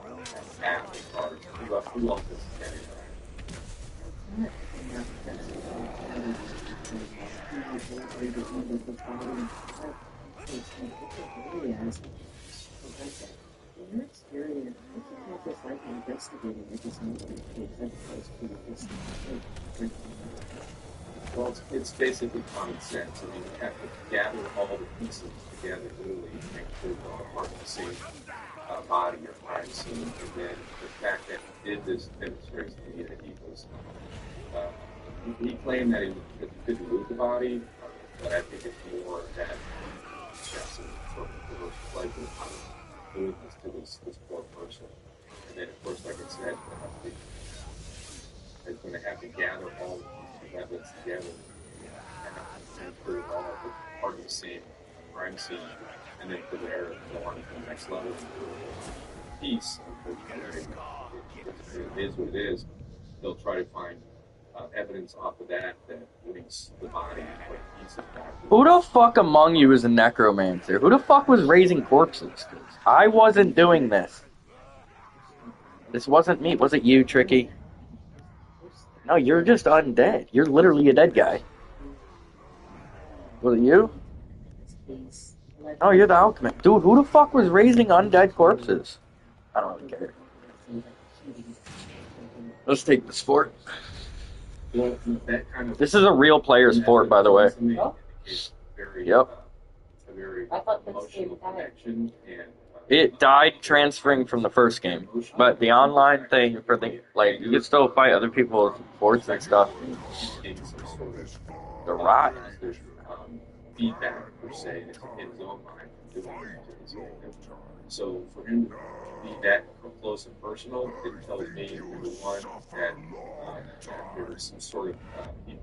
don't have app as far as who else is getting In your experience, what do you have this like investigating at this moment as opposed to this? Well, it's basically common sense. I mean, you have to gather all the pieces together, literally, to make sure they're all part of the same body or crime scene. And then the fact that he did this demonstrates to me that he was. He claimed that he couldn't move the body, but I think it's more that that's some sort of reverse pleasure out of doing this to this poor person. And then, of course, like I said, it's going to have to gather all the pieces of evidence together and put it all part of the same crime scene, and then from there go on to the next level. Peace, unfortunately, it is what it is. They'll try to find evidence off of that links the body like pieces back. Who the fuck among you is a necromancer? Who the fuck was raising corpses? I wasn't doing this. This wasn't me. Was it you, Tricky? No, you're just undead. You're literally a dead guy. Was it you? Oh, you're the alchemist. Dude, who the fuck was raising undead corpses? I don't really care. Let's take the sport. This is a real player sport, by the way. Yep. It died transferring from the first game, but the online thing for the you can still fight other people's sports and stuff. The rot. Feedback per se in his own mind. So for him to be that close and personal, it tells me number one that there was some sort of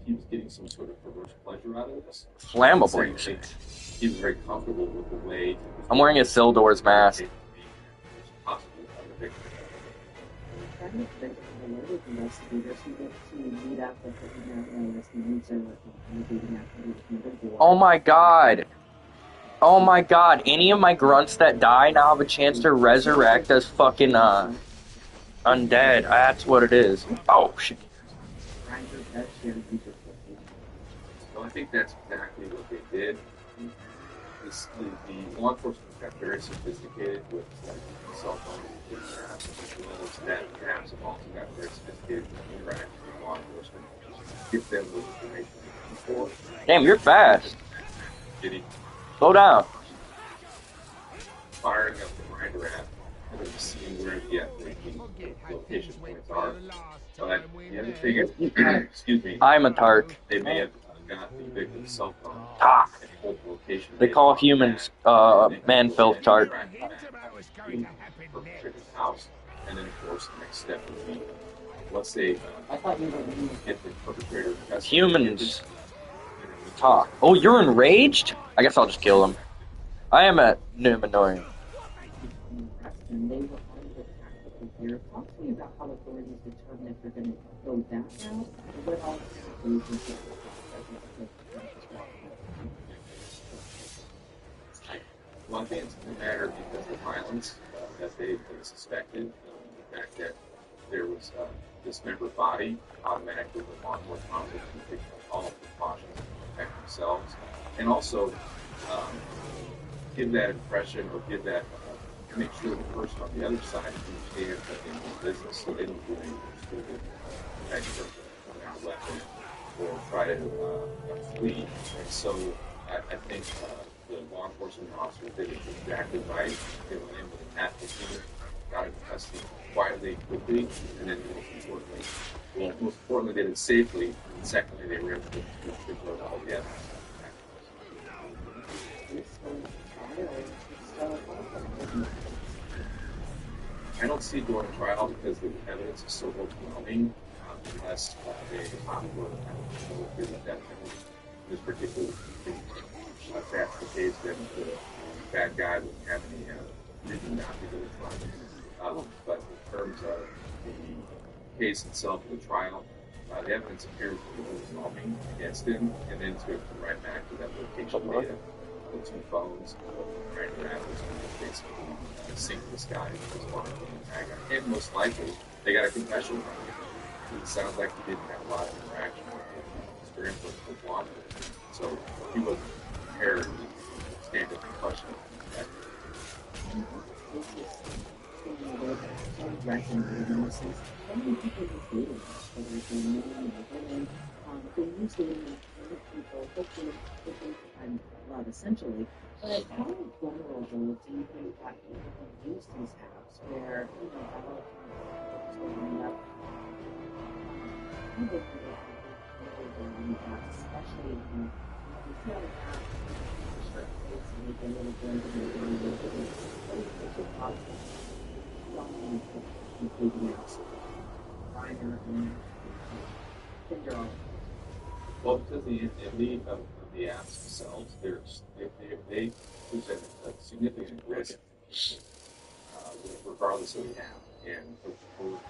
he was getting some sort of perverse pleasure out of this. Flammable, you see. He was very comfortable with the way. I'm wearing a Sildor's mask. Oh my god. Oh my god. Any of my grunts that die now have a chance to resurrect as fucking undead. That's what it is. Oh shit. Well, I think that's exactly what they did. the law enforcement got very sophisticated with like cell phone apps, as well as that apps have also got very sophisticated with interacting with law enforcement, give them the information they're looking for. Damn, you're fast. Did he? Slow down. Firing up the grinder app and then seeing where the location points are. But the other thing is, excuse me, I'm a tart. they may have got the victim's cell phone Ah. and pulled the location. They call humans man-filth tart. Perpetrator's house, and then of course the next step would be let's say get the perpetrator. Humans talk. Oh, you're enraged? I guess I'll just kill him. I am a Numenorian. And they were under tactical here. Talk to me about how authorities determine if they're going to go that route, and what all Well, I think it's a matter because the violence that they suspected, the fact that there was dismembered body, automatically the law enforcement officers can take all the precautions to protect themselves, and also give that impression or give that make sure the person on the other side understands that they mean business, so they don't do anything stupid, extra, point a weapon, or try to flee. And so I think the law enforcement officer did it exactly right. They went in with a tactical team, got into custody quietly, quickly, and then most importantly, they did it safely. And secondly, they were able to reload all the evidence. I don't see it going to trial because the evidence is so overwhelming, unless they were through the death penalty. This particular thing, if that's the case, then the bad guy would have any reason not to go to trial. But in terms of the case itself, the trial, the evidence appears to be overwhelming against him, and then to go right back to that location data, the two phones, right around basically sync this guy as one of the bad guy. And most likely, they got a confession from him. It sounds like he didn't have a lot of interaction with him, experience with law enforcement. So he wasn't prepared to stand up and question him. How many people just dating us, whether it's men or women, they use dating with people, hopefully, I'm love essentially, but how vulnerable do you think that people can use these apps where, you know, a lot of times people just end up, how vulnerable do you think especially when you see other apps, sure, it's make a little bit of a positive, completely minor and figure out. Well, because the elite of the apps themselves, they present a significant risk, regardless of the app. And for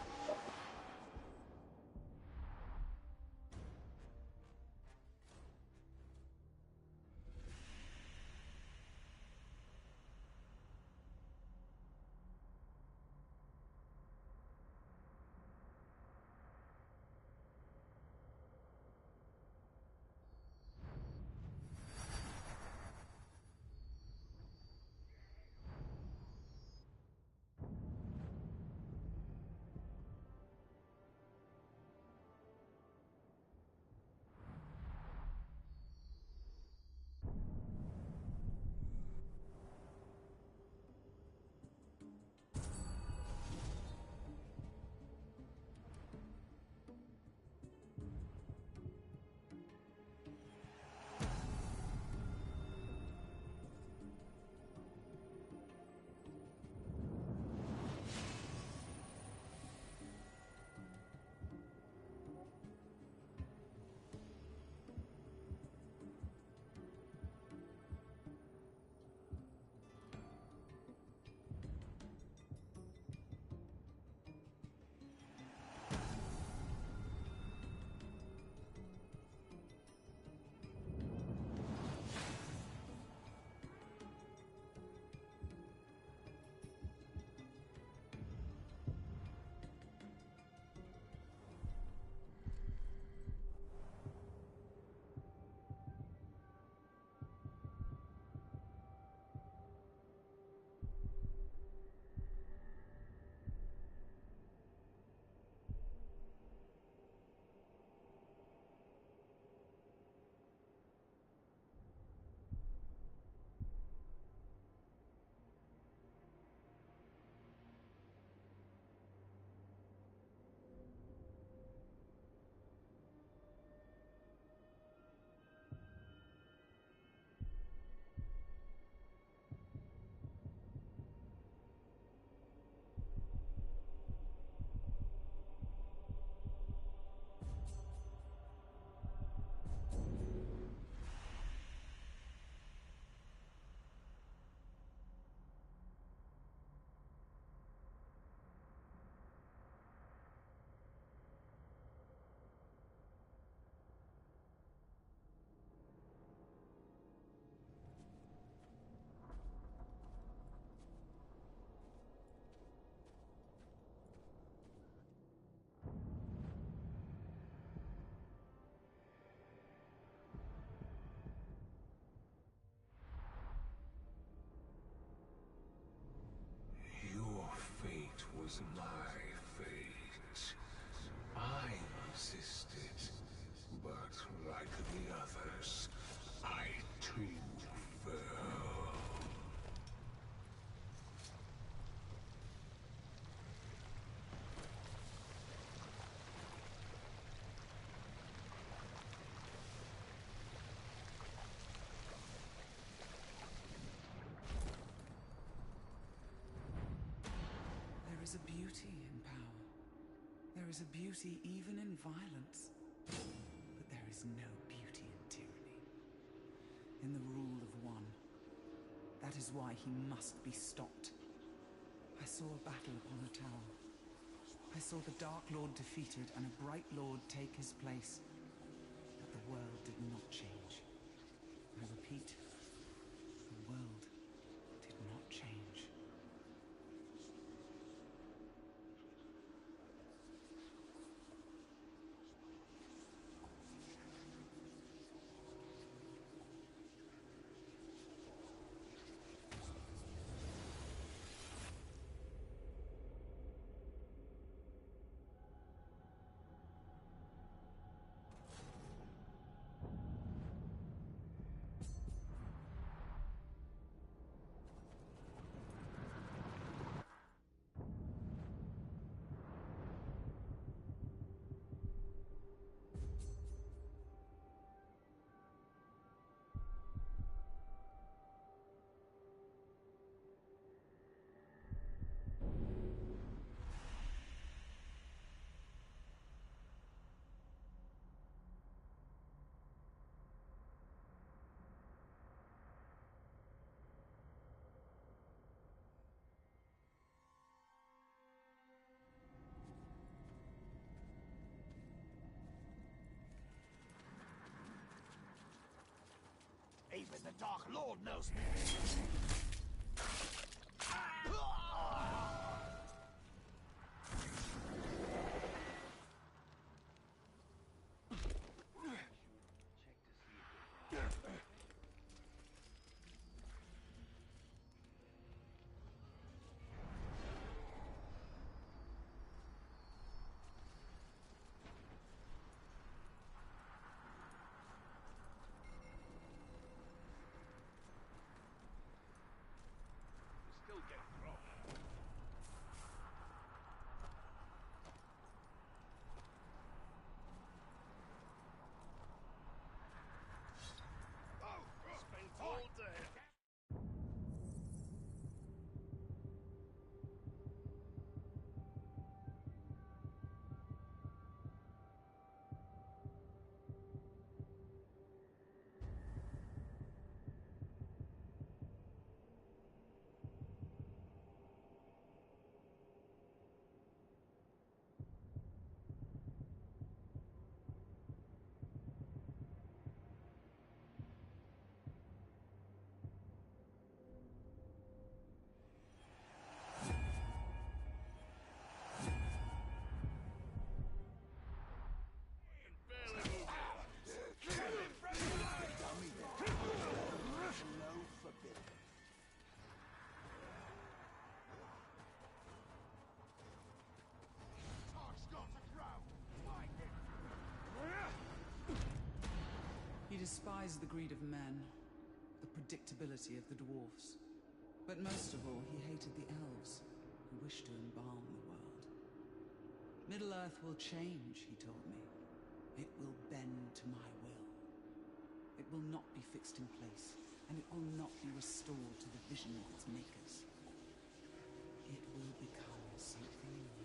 is a beauty in power. There is a beauty even in violence. But there is no beauty in tyranny. In the rule of one. That is why he must be stopped. I saw a battle upon a tower. I saw the Dark Lord defeated and a Bright Lord take his place. But the world did not change. I repeat, the world did not change. Even the Dark Lord knows me. Still get thrown. Oh, spent all day. He despised the greed of men, the predictability of the dwarfs. But most of all, he hated the elves, who wished to embalm the world. Middle-earth will change, he told me. It will bend to my will. It will not be fixed in place, and it will not be restored to the vision of its makers. It will become something new.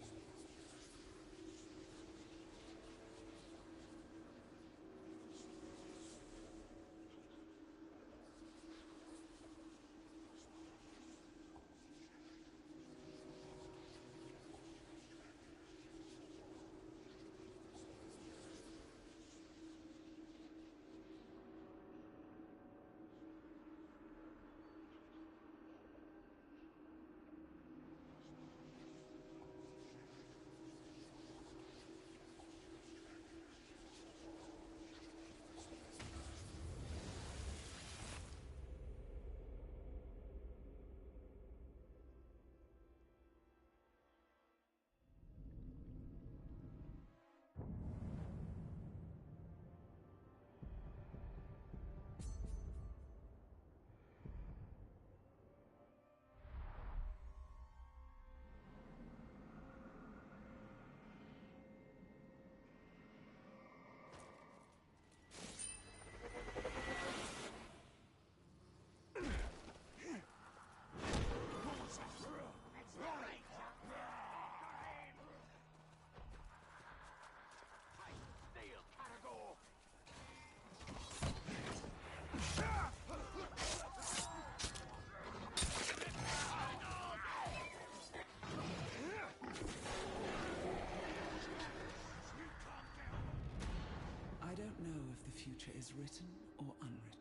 was written or unwritten.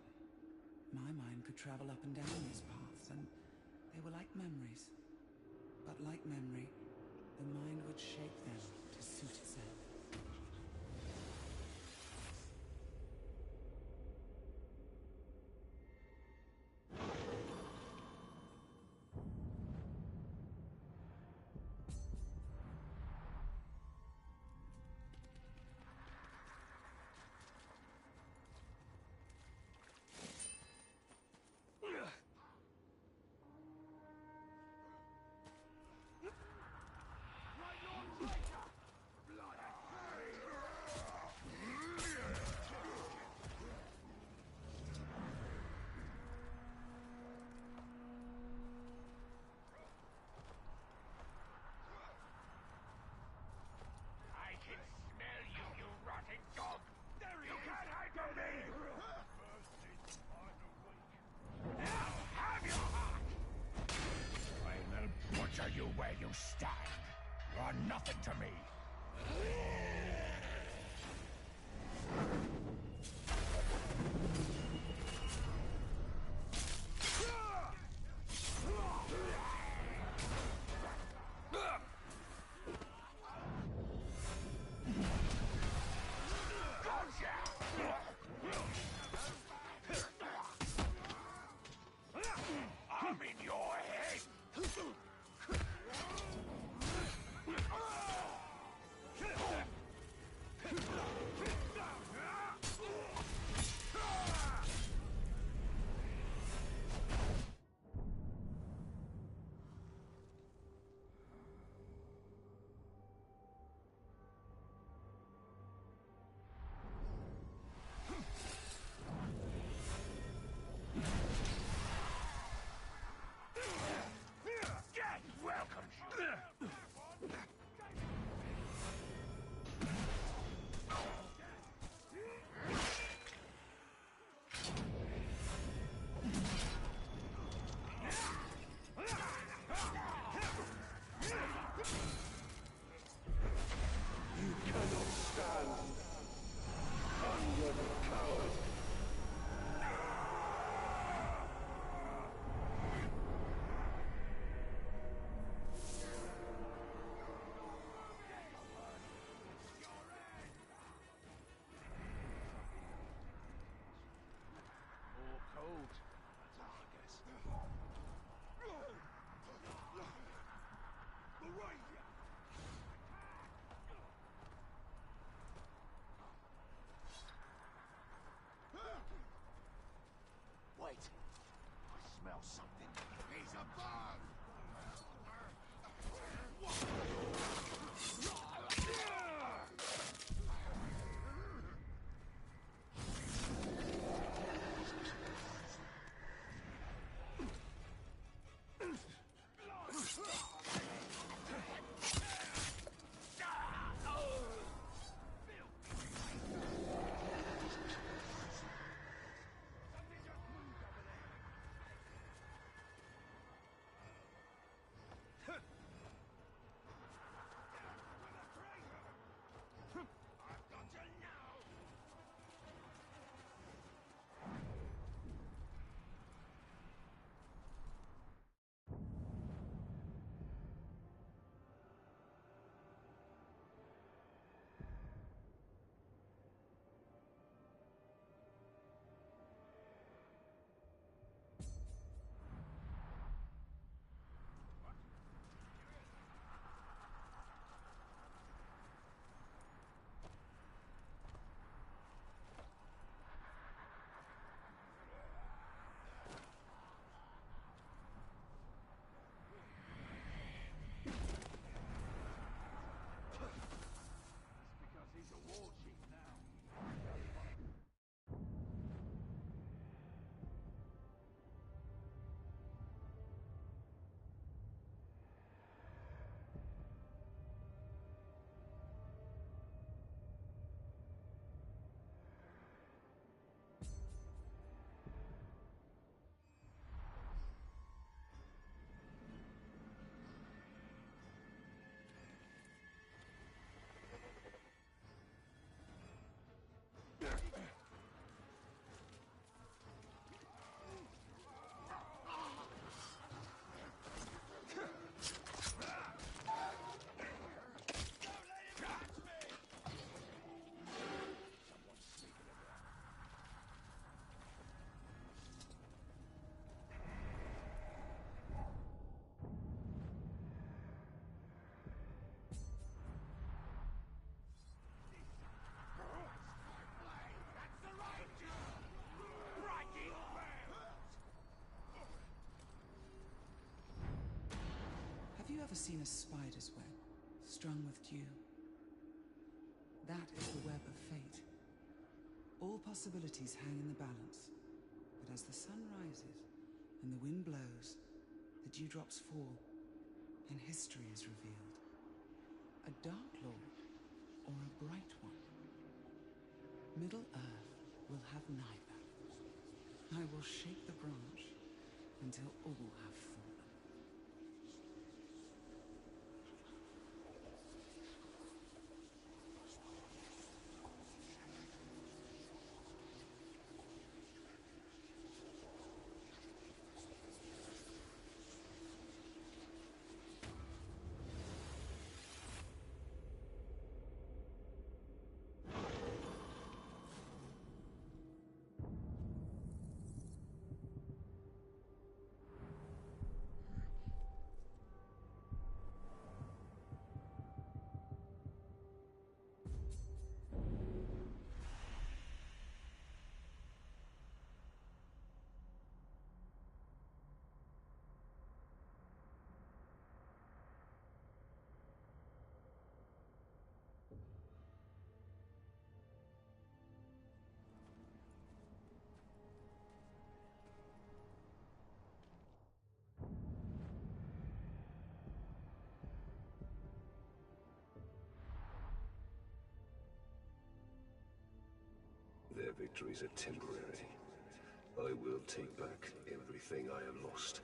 My mind could travel up and down these paths, and they were like memories. But like memory, the mind would shape them to suit itself. I can smell you, you rotten dog! There he is! Can't hide from me! Now have your heart! I will butcher you where you stand. You are nothing to me. I'm in your head! ever seen a spider's web strung with dew? That is the web of fate. All possibilities hang in the balance, but as the sun rises and the wind blows, the dewdrops fall, and history is revealed. A Dark Lord or a Bright One. Middle Earth will have neither. I will shake the branch until all have fallen. Their victories are temporary. I will take back everything I have lost.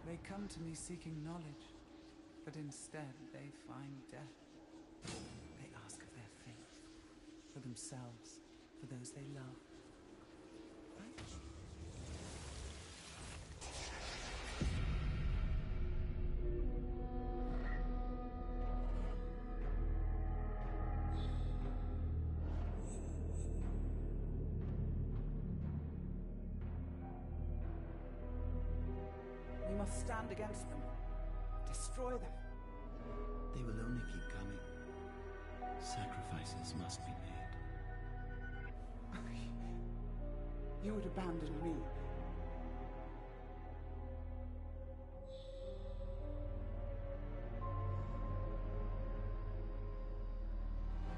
They come to me seeking knowledge, but instead they find death. They ask of their fate, for themselves, for those they love. We must stand against them. Destroy them. They will only keep coming. Sacrifices must be made. You would abandon me.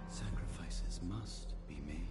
Sacrifices must be made.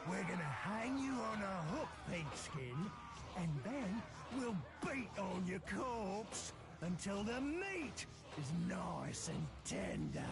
We're gonna hang you on a hook, Pigskin, and then we'll beat on your corpse until the meat is nice and tender.